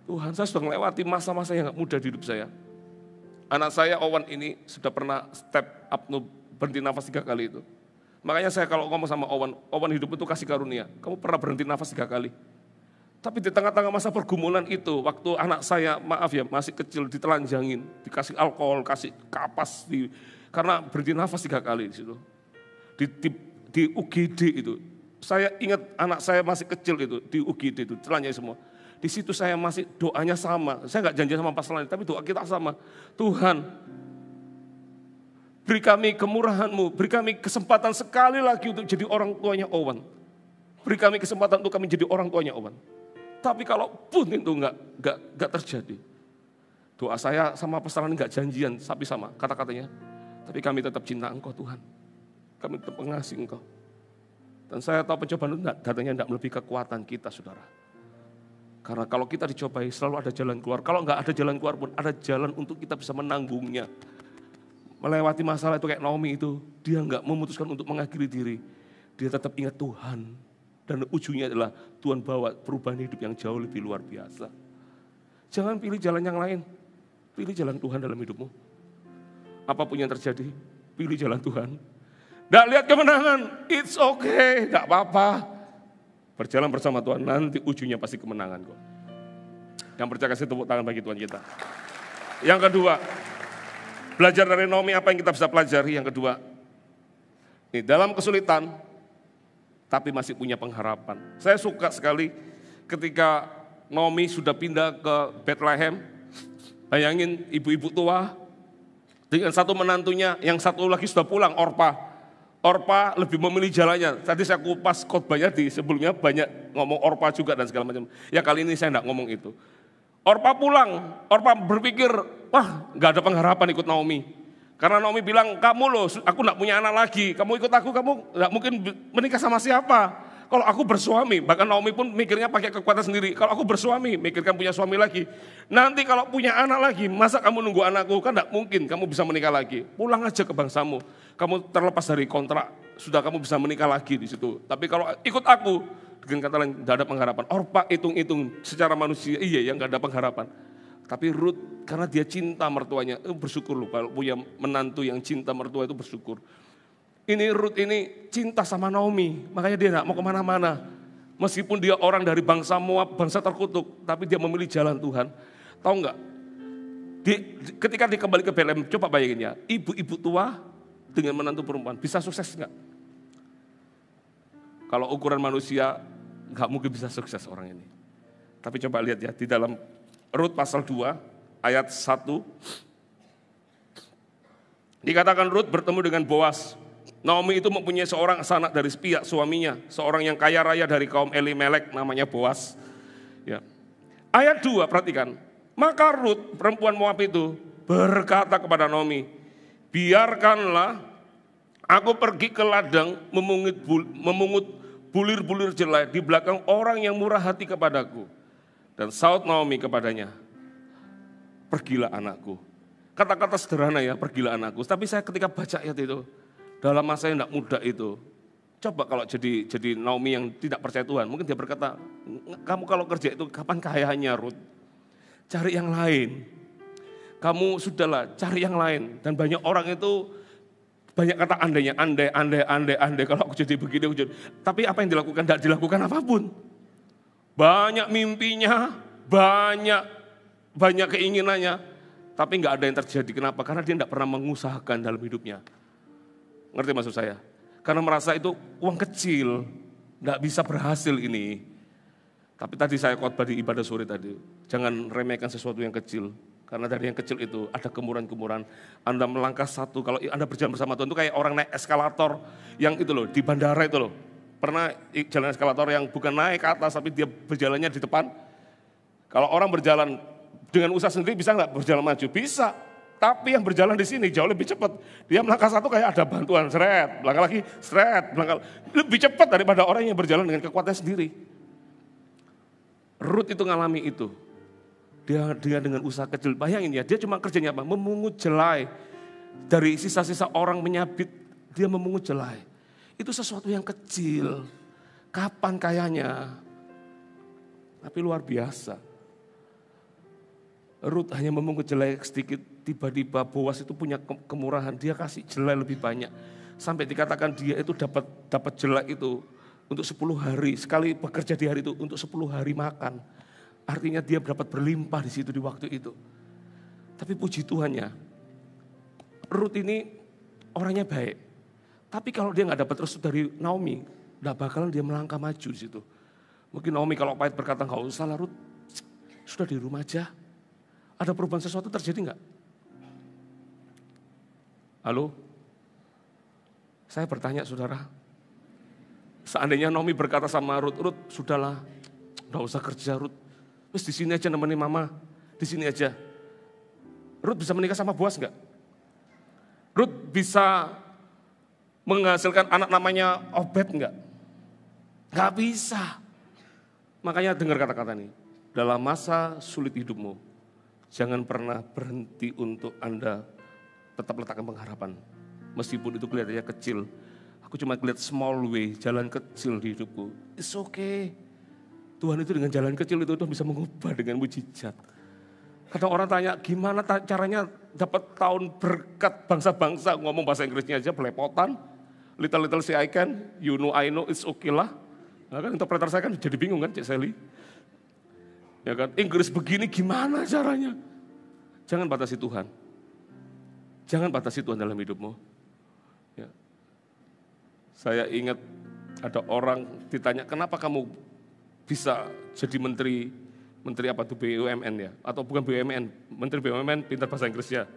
Speaker 1: Tuhan, saya sudah melewati masa-masa yang gak mudah di hidup saya. Anak saya Owen ini sudah pernah step up, berhenti nafas 3 kali itu. Makanya saya kalau ngomong sama Owen hidup itu kasih karunia. Kamu pernah berhenti nafas 3 kali. Tapi di tengah-tengah masa pergumulan itu, waktu anak saya, maaf ya, masih kecil, ditelanjangin, dikasih alkohol, kasih kapas, karena berhenti nafas 3 kali di situ. Di UGD itu, saya ingat anak saya masih kecil itu, di UGD itu, telanjang semua. Di situ saya masih doanya sama, saya nggak janji sama pastor lain, tapi doa kita sama. Tuhan, beri kami kemurahan-Mu, beri kami kesempatan sekali lagi untuk jadi orang tuanya Owen. Beri kami kesempatan untuk kami jadi orang tuanya Owen. Tapi kalau pun itu enggak terjadi. Doa saya sama pastor lain enggak janjian, tapi sama kata-katanya. Tapi kami tetap cinta Engkau Tuhan. Kami tetap mengasihi Engkau. Dan saya tahu pencobaan itu datangnya enggak melebihi kekuatan kita, saudara. Karena kalau kita dicobai selalu ada jalan keluar. Kalau enggak ada jalan keluar pun ada jalan untuk kita bisa menanggungnya. Melewati masalah itu kayak Naomi itu, dia enggak memutuskan untuk mengakhiri diri. Dia tetap ingat Tuhan. Dan ujungnya adalah Tuhan bawa perubahan hidup yang jauh lebih luar biasa. Jangan pilih jalan yang lain. Pilih jalan Tuhan dalam hidupmu. Apapun yang terjadi, pilih jalan Tuhan. Tidak lihat kemenangan, it's okay, tidak apa-apa. Berjalan bersama Tuhan, nanti ujungnya pasti kemenangan kok. Yang percaya kasih tepuk tangan bagi Tuhan kita. Yang kedua, belajar dari Naomi apa yang kita bisa pelajari. Yang kedua, dalam kesulitan, tapi masih punya pengharapan. Saya suka sekali ketika Naomi sudah pindah ke Bethlehem. Bayangin ibu-ibu tua dengan satu menantunya, yang satu lagi sudah pulang, Orpa. Orpa lebih memilih jalannya. Tadi saya kupas khotbahnya di sebelumnya banyak ngomong Orpa juga dan segala macam. Ya kali ini saya enggak ngomong itu. Orpa pulang, Orpa berpikir, wah enggak ada pengharapan ikut Naomi. Karena Naomi bilang, kamu loh, aku enggak punya anak lagi, kamu ikut aku, kamu enggak mungkin menikah sama siapa. Kalau aku bersuami, bahkan Naomi pun mikirnya pakai kekuatan sendiri, kalau aku bersuami, mikirkan punya suami lagi. Nanti kalau punya anak lagi, masa kamu nunggu anakku, kan enggak mungkin kamu bisa menikah lagi. Pulang aja ke bangsamu, kamu terlepas dari kontrak, sudah kamu bisa menikah lagi di situ. Tapi kalau ikut aku, dengan kata lain, enggak ada pengharapan. Orpa hitung-hitung secara manusia, iya ya enggak ada pengharapan. Tapi Ruth karena dia cinta mertuanya, bersyukur loh kalau punya menantu yang cinta mertua itu bersyukur. Ini Ruth ini cinta sama Naomi, makanya dia tidak mau kemana-mana. Meskipun dia orang dari bangsa Moab, bangsa terkutuk, tapi dia memilih jalan Tuhan. Tahu nggak? Ketika dia kembali ke Bethlehem, coba bayangin ya, ibu-ibu tua dengan menantu perempuan, bisa sukses nggak? Kalau ukuran manusia, nggak mungkin bisa sukses orang ini. Tapi coba lihat ya, di dalam Rut pasal 2 ayat 1. Dikatakan Rut bertemu dengan Boas. Naomi itu mempunyai seorang sanak dari pihak suaminya, seorang yang kaya raya dari kaum Elimelek namanya Boas. Ya. Ayat 2 perhatikan. Maka Rut perempuan Moab itu berkata kepada Naomi, biarkanlah aku pergi ke ladang memungut bulir-bulir jelai di belakang orang yang murah hati kepadaku. Dan saut Naomi kepadanya, pergilah anakku. Kata-kata sederhana ya, pergilah anakku. Tapi saya ketika baca ayat itu, dalam masa yang tidak mudah itu, coba kalau jadi Naomi yang tidak percaya Tuhan, mungkin dia berkata, kamu kalau kerja itu kapan kayanya Ruth? Cari yang lain. Kamu sudahlah cari yang lain. Dan banyak orang itu, banyak kata andai, kalau aku jadi begini, aku jadi. Tapi apa yang dilakukan? Tidak dilakukan apapun. Banyak mimpinya, banyak keinginannya, tapi nggak ada yang terjadi. Kenapa? Karena dia tidak pernah mengusahakan dalam hidupnya. Ngerti maksud saya? Karena merasa itu uang kecil, nggak bisa berhasil ini. Tapi tadi saya khotbah di ibadah sore tadi, jangan remehkan sesuatu yang kecil. Karena dari yang kecil itu ada kemurahan-kemurahan. Anda melangkah satu, kalau Anda berjalan bersama Tuhan itu kayak orang naik eskalator yang itu loh, di bandara itu loh. Pernah jalan eskalator yang bukan naik ke atas, tapi dia berjalannya di depan. Kalau orang berjalan dengan usaha sendiri bisa nggak berjalan maju? Bisa. Tapi yang berjalan di sini jauh lebih cepat. Dia melangkah satu kayak ada bantuan, seret, melangkah lagi, seret, melangkah. Lebih cepat daripada orang yang berjalan dengan kekuatannya sendiri. Rut itu ngalami itu. Dia dengan usaha kecil, bayangin ya, dia cuma kerjanya apa? Memungut jelai. Dari sisa-sisa orang menyabit, dia memungut jelai. Itu sesuatu yang kecil. Kapan kayanya? Tapi luar biasa. Rut hanya memungut jelai sedikit, tiba-tiba Boas itu punya kemurahan, dia kasih jelai lebih banyak. Sampai dikatakan dia itu dapat jelai itu untuk 10 hari, sekali bekerja di hari itu untuk 10 hari makan. Artinya dia dapat berlimpah di situ di waktu itu. Tapi puji Tuhannya, Rut ini orangnya baik. Tapi kalau dia nggak dapat restu dari Naomi, nggak bakalan dia melangkah maju di situ. Mungkin Naomi kalau pahit berkata, nggak usah lah Rut, sudah di rumah aja. Ada perubahan sesuatu terjadi nggak? Halo? Saya bertanya saudara, seandainya Naomi berkata sama Rut, Rut sudahlah, nggak usah kerja Rut, terus di sini aja nemenin mama, di sini aja. Rut bisa menikah sama Boas nggak? Rut bisa menghasilkan anak namanya Obed nggak? Nggak bisa. Makanya dengar kata-kata ini, dalam masa sulit hidupmu, jangan pernah berhenti untuk Anda tetap letakkan pengharapan. Meskipun itu kelihatannya kecil. Aku cuma lihat small way, jalan kecil di hidupku. It's okay. Tuhan itu dengan jalan kecil itu bisa mengubah dengan mujizat. Kadang orang tanya, gimana caranya dapat tahun berkat bangsa-bangsa. Ngomong bahasa Inggrisnya aja belepotan. Little say I can, you know I know, it's okay lah. Nah kan interpreter saya kan jadi bingung kan Cik Sally. Ya kan, Inggris begini gimana caranya? Jangan batasi Tuhan. Jangan batasi Tuhan dalam hidupmu. Ya. Saya ingat ada orang ditanya, kenapa kamu bisa jadi menteri apa tuh BUMN ya? Atau bukan BUMN, menteri BUMN pintar bahasa Inggris ya.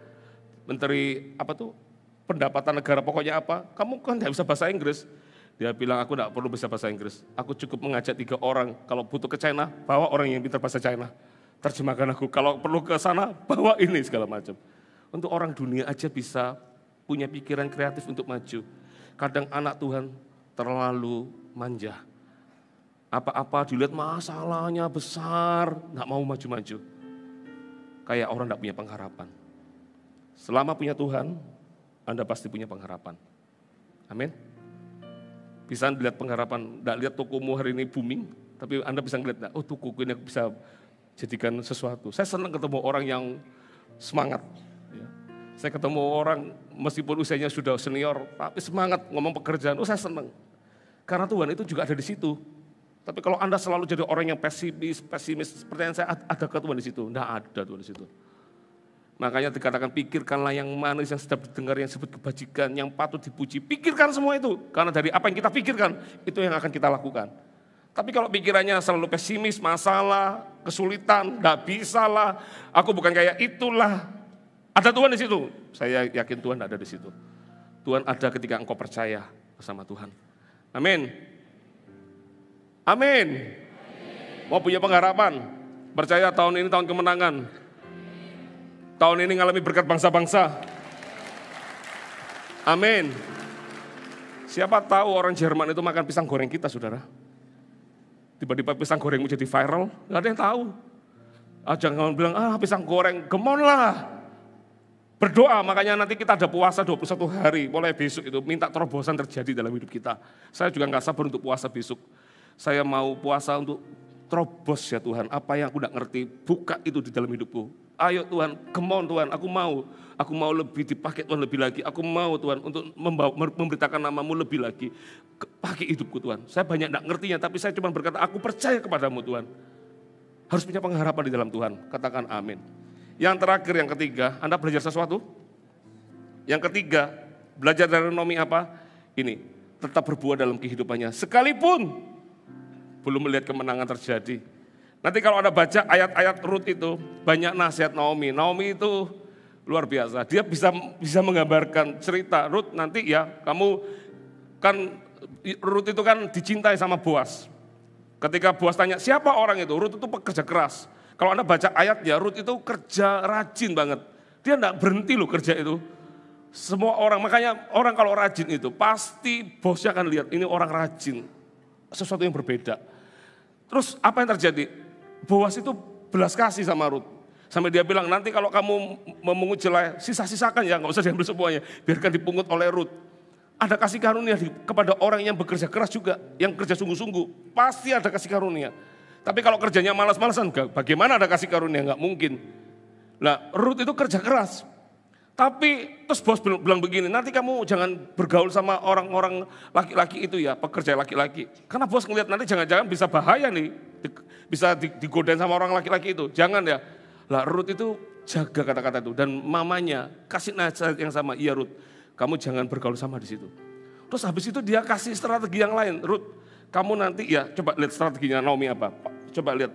Speaker 1: Menteri apa tuh? Pendapatan negara pokoknya apa? Kamu kan nggak bisa bahasa Inggris. Dia bilang, aku nggak perlu bisa bahasa Inggris. Aku cukup mengajak 3 orang, kalau butuh ke China, bawa orang yang pintar bahasa China. Terjemahkan aku, kalau perlu ke sana, bawa ini segala macam. Untuk orang dunia aja bisa punya pikiran kreatif untuk maju. Kadang anak Tuhan terlalu manja. Apa-apa dilihat masalahnya besar, nggak mau maju-maju. Kayak orang nggak punya pengharapan. Selama punya Tuhan, Anda pasti punya pengharapan. Amin. Bisa lihat pengharapan, tidak lihat tokomu hari ini booming, tapi Anda bisa ngeliat, oh tokoku ini bisa jadikan sesuatu. Saya senang ketemu orang yang semangat. Ya. Saya ketemu orang meskipun usianya sudah senior, tapi semangat ngomong pekerjaan, oh saya senang. Karena Tuhan itu juga ada di situ. Tapi kalau Anda selalu jadi orang yang pesimis, pertanyaan saya, ada ke Tuhan di situ? Tidak ada Tuhan di situ. Makanya dikatakan pikirkanlah yang manis, yang sedap didengar, yang disebut kebajikan, yang patut dipuji. Pikirkan semua itu, karena dari apa yang kita pikirkan, itu yang akan kita lakukan. Tapi kalau pikirannya selalu pesimis, masalah, kesulitan, gak bisa lah, aku bukan kayak itulah. Ada Tuhan di situ. Saya yakin Tuhan ada di situ. Tuhan ada ketika engkau percaya bersama Tuhan. Amin. Amin. Mau punya pengharapan, percaya tahun ini tahun kemenangan. Tahun ini ngalami berkat bangsa-bangsa. Amin. Siapa tahu orang Jerman itu makan pisang goreng kita, saudara. Tiba-tiba pisang gorengmu jadi viral, gak ada yang tahu. Jangan bilang, pisang goreng, gemon lah. Berdoa, makanya nanti kita ada puasa 21 hari, mulai besok itu, minta terobosan terjadi dalam hidup kita. Saya juga gak sabar untuk puasa besok. Saya mau puasa untuk terobos ya Tuhan, apa yang aku gak ngerti, buka itu di dalam hidupku. Ayo Tuhan, come on Tuhan, aku mau lebih dipakai Tuhan lebih lagi. Aku mau Tuhan untuk memberitakan namamu lebih lagi. Pakai hidupku Tuhan. Saya banyak tidak ngertinya, tapi saya cuma berkata, aku percaya kepadamu Tuhan. Harus punya pengharapan di dalam Tuhan. Katakan amin. Yang terakhir, yang ketiga, Anda belajar sesuatu? Yang ketiga, belajar dari Naomi apa? Ini, tetap berbuah dalam kehidupannya. Sekalipun belum melihat kemenangan terjadi. Nanti kalau Anda baca ayat-ayat Rut itu, banyak nasihat Naomi. Naomi itu luar biasa. Dia bisa menggambarkan cerita. Rut nanti ya, kamu kan, Rut itu kan dicintai sama Boas. Ketika Boas tanya, siapa orang itu? Rut itu pekerja keras. Kalau Anda baca ayatnya, Rut itu kerja rajin banget. Dia enggak berhenti loh kerja itu. Semua orang, makanya orang kalau rajin itu pasti bosnya akan lihat ini orang rajin. Sesuatu yang berbeda. Terus apa yang terjadi? Boas itu belas kasih sama Rut. Sampai dia bilang, nanti kalau kamu memungut jelai, sisa-sisakan ya, nggak usah diambil semuanya. Biarkan dipungut oleh Rut. Ada kasih karunia kepada orang yang bekerja keras juga, yang kerja sungguh-sungguh. Pasti ada kasih karunia. Tapi kalau kerjanya malas-malasan, bagaimana ada kasih karunia? Nggak mungkin. Nah, Rut itu kerja keras. Tapi terus bos bilang begini, nanti kamu jangan bergaul sama orang-orang laki-laki itu ya, pekerja laki-laki. Karena bos ngeliat nanti jangan-jangan bisa bahaya nih, bisa digodain sama orang laki-laki itu. Jangan ya. Lah Rut itu jaga kata-kata itu dan mamanya kasih nasihat yang sama, iya Rut, kamu jangan bergaul sama di situ. Terus habis itu dia kasih strategi yang lain, Rut, kamu nanti ya coba lihat strateginya Naomi apa. Coba lihat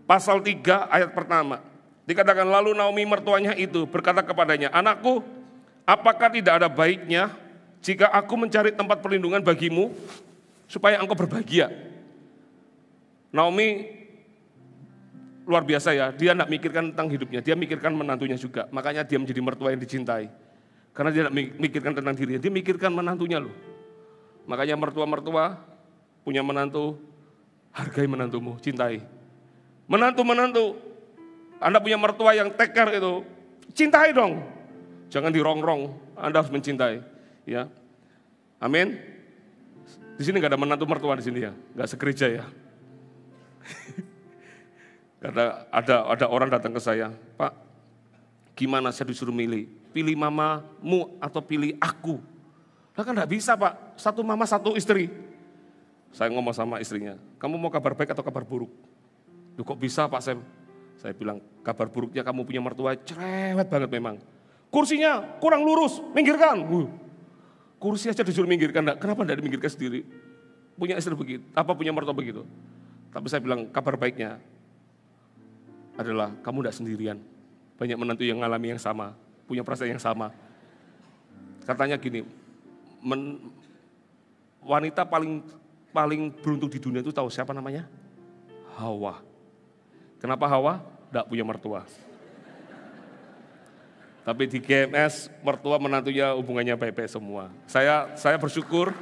Speaker 1: pasal 3 ayat pertama. Dikatakan lalu Naomi mertuanya itu berkata kepadanya, anakku, apakah tidak ada baiknya jika aku mencari tempat perlindungan bagimu supaya engkau berbahagia? Naomi luar biasa ya, dia tidak mikirkan tentang hidupnya, dia mikirkan menantunya juga. Makanya dia menjadi mertua yang dicintai. Karena dia tidak mikirkan tentang dirinya, dia mikirkan menantunya loh. Makanya mertua-mertua punya menantu, hargai menantumu, cintai. Menantu-menantu, Anda punya mertua yang take care itu, cintai dong. Jangan dirongrong, Anda harus mencintai. Ya, amin. Di sini nggak ada menantu mertua di sini ya, nggak segereja ya. ada orang datang ke saya, Pak, gimana saya disuruh milih? Pilih mamamu atau pilih aku? Lah kan nggak bisa Pak, satu mama satu istri. Saya ngomong sama istrinya, kamu mau kabar baik atau kabar buruk? Duh, kok bisa Pak Sam? Saya bilang, kabar buruknya kamu punya mertua cerewet banget memang. Kursinya kurang lurus, minggirkan. Kursi aja disuruh minggirkan, kenapa tidak diminggirkan sendiri? Punya istri begitu, punya mertua begitu. Tapi saya bilang, kabar baiknya adalah kamu tidak sendirian. Banyak menantu yang mengalami yang sama, punya perasaan yang sama. Katanya gini, wanita paling beruntung di dunia itu tahu siapa namanya? Hawa. Kenapa Hawa? Tidak punya mertua. Tapi di GMS, mertua menantunya hubungannya baik-baik semua. Saya bersyukur,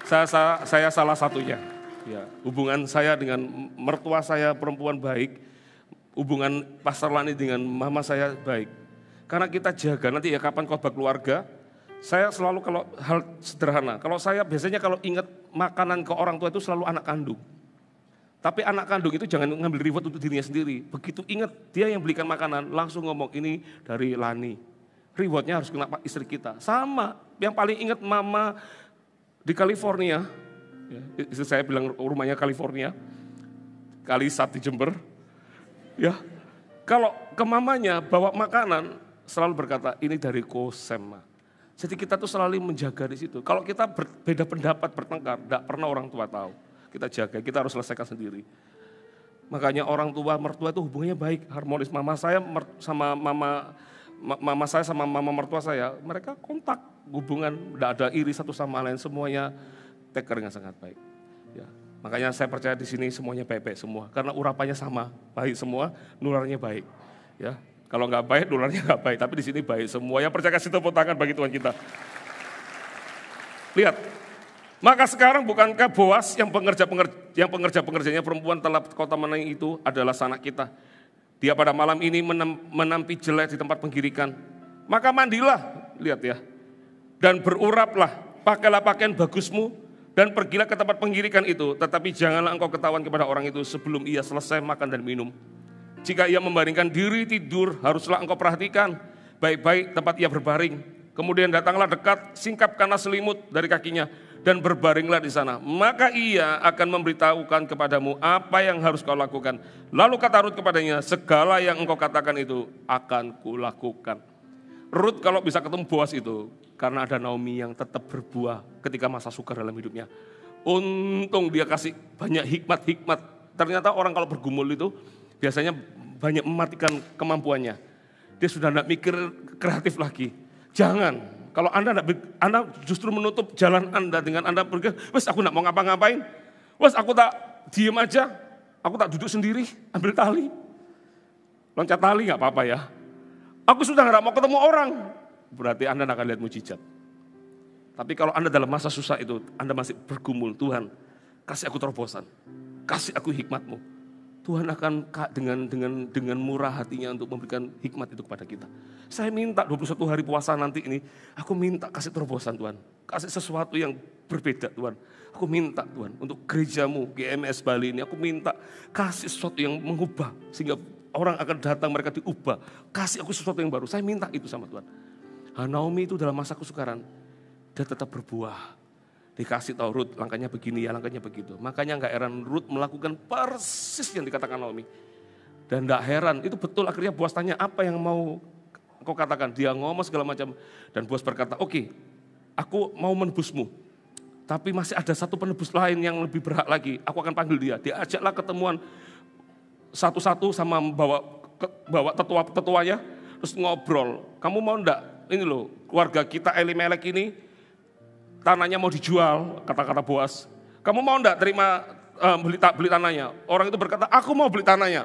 Speaker 1: saya salah satunya. Ya, hubungan saya dengan mertua saya perempuan baik, hubungan Pastor Lani dengan mama saya baik. Karena kita jaga, nanti ya kapan khotbah keluarga, saya selalu kalau hal sederhana, kalau saya biasanya kalau ingat makanan ke orang tua itu selalu anak kandung. Tapi anak kandung itu jangan ngambil reward untuk dirinya sendiri. Begitu ingat dia yang belikan makanan, langsung ngomong ini dari Lani. Rewardnya harus kena istri kita. Sama, yang paling ingat mama di California. Ya, istri saya bilang rumahnya California. Kalisat di Jember. Ya, kalau ke mamanya bawa makanan, selalu berkata ini dari Kosem. Jadi kita tuh selalu menjaga di situ. Kalau kita berbeda pendapat, bertengkar, tidak pernah orang tua tahu. Kita jaga, kita harus selesaikan sendiri. Makanya orang tua, mertua itu hubungannya baik, harmonis. Mama saya sama mama mertua saya, mereka kontak, hubungan, tidak ada iri satu sama lain, semuanya take care dengan sangat baik. Ya, makanya saya percaya di sini semuanya baik-baik semua, karena urapannya sama, baik semua, nularnya baik. Ya, kalau nggak baik, nularnya nggak baik, tapi di sini baik semua. Yang percaya kasih tepuk tangan bagi Tuhan kita. Lihat. Maka sekarang bukankah Boas yang pengerja-pengerjanya perempuan telah kota Menang itu adalah sanak kita. Dia pada malam ini menampi jelai di tempat penggirikan. Maka mandilah, lihat ya. Dan beruraplah, pakailah pakaian bagusmu dan pergilah ke tempat penggirikan itu. Tetapi janganlah engkau ketahuan kepada orang itu sebelum ia selesai makan dan minum. Jika ia membaringkan diri tidur, haruslah engkau perhatikan baik-baik tempat ia berbaring. Kemudian datanglah dekat, singkapkanlah selimut dari kakinya dan berbaringlah di sana. Maka ia akan memberitahukan kepadamu apa yang harus kau lakukan. Lalu kata Rut kepadanya, segala yang engkau katakan itu akan kulakukan. Rut kalau bisa ketemu Boas itu, karena ada Naomi yang tetap berbuah ketika masa sukar dalam hidupnya. Untung dia kasih banyak hikmat-hikmat. Ternyata orang kalau bergumul itu biasanya banyak mematikan kemampuannya. Dia sudah tidak mikir kreatif lagi. Jangan, kalau Anda justru menutup jalan Anda dengan Anda pergi, wes aku tidak mau ngapa-ngapain, wes aku tak diem aja, Aku tak duduk sendiri, ambil tali. Loncat tali gak apa-apa ya. Aku sudah gak mau ketemu orang. Berarti Anda akan lihat mujizat. Tapi kalau Anda dalam masa susah itu, Anda masih bergumul, Tuhan kasih aku terobosan, kasih aku hikmat-Mu. Tuhan akan dengan murah hatinya untuk memberikan hikmat itu kepada kita. Saya minta 21 hari puasa nanti ini, aku minta kasih terobosan Tuhan. Kasih sesuatu yang berbeda Tuhan. Aku minta Tuhan untuk gerejamu, GMS Bali ini, aku minta kasih sesuatu yang mengubah. Sehingga orang akan datang, mereka diubah. Kasih aku sesuatu yang baru, saya minta itu sama Tuhan. Naomi itu dalam masa kesukaran, dia tetap berbuah. Dikasih tahu Rut, langkahnya begini ya, langkahnya begitu. Makanya gak heran Rut melakukan persis yang dikatakan Naomi. Dan gak heran, itu betul akhirnya Boas tanya apa yang mau kau katakan. Dia ngomong segala macam. Dan Boas berkata, oke, aku mau menebusmu. Tapi masih ada satu penebus lain yang lebih berhak lagi. Aku akan panggil dia. Dia ajaklah ketemuan satu-satu sama bawa tetua-tetuanya. Terus ngobrol, kamu mau enggak? Ini loh, keluarga kita Elimelek ini, tanahnya mau dijual, kata-kata Boas. Kamu mau enggak terima beli tanahnya? Orang itu berkata, aku mau beli tanahnya.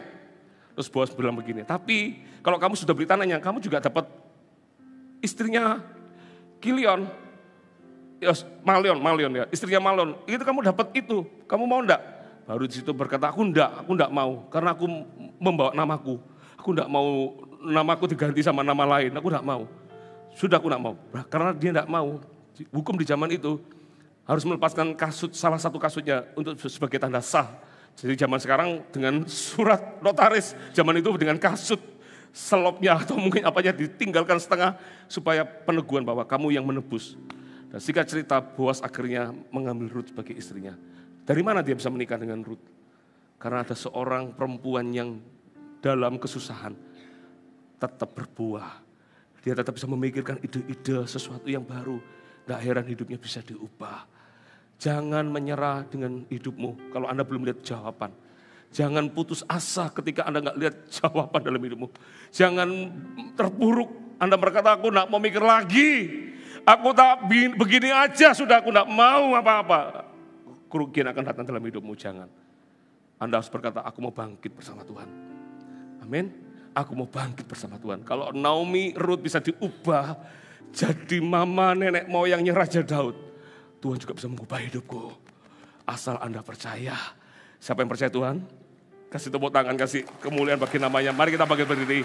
Speaker 1: Terus Boas bilang begini, tapi kalau kamu sudah beli tanahnya, kamu juga dapat istrinya Kilion, Malion ya, istrinya Malion. Itu kamu dapat itu, kamu mau enggak? Baru di situ berkata, aku enggak mau, karena aku membawa namaku. Aku enggak mau namaku diganti sama nama lain, aku enggak mau. Sudah aku enggak mau, karena dia enggak mau. Hukum di zaman itu harus melepaskan kasut, salah satu kasutnya untuk sebagai tanda sah. Jadi zaman sekarang dengan surat notaris, zaman itu dengan kasut, selopnya atau mungkin apanya ditinggalkan setengah supaya peneguhan bahwa kamu yang menebus. Dan singkat cerita Boas akhirnya mengambil Rut sebagai istrinya. Dari mana dia bisa menikah dengan Rut? Karena ada seorang perempuan yang dalam kesusahan tetap berbuah. Dia tetap bisa memikirkan ide-ide sesuatu yang baru. Gak heran hidupnya bisa diubah. Jangan menyerah dengan hidupmu kalau Anda belum lihat jawaban. Jangan putus asa ketika Anda gak lihat jawaban dalam hidupmu. Jangan terpuruk. Anda berkata, aku gak mau mikir lagi. Aku tak begini aja sudah, aku gak mau apa-apa. Kerugian akan datang dalam hidupmu, jangan. Anda harus berkata, aku mau bangkit bersama Tuhan. Amin. Aku mau bangkit bersama Tuhan. Kalau Naomi, Rut bisa diubah jadi mama nenek moyangnya Raja Daud, Tuhan juga bisa mengubah hidupku. Asal Anda percaya. Siapa yang percaya Tuhan? Kasih tepuk tangan, kasih kemuliaan bagi namanya. Mari kita bangkit berdiri.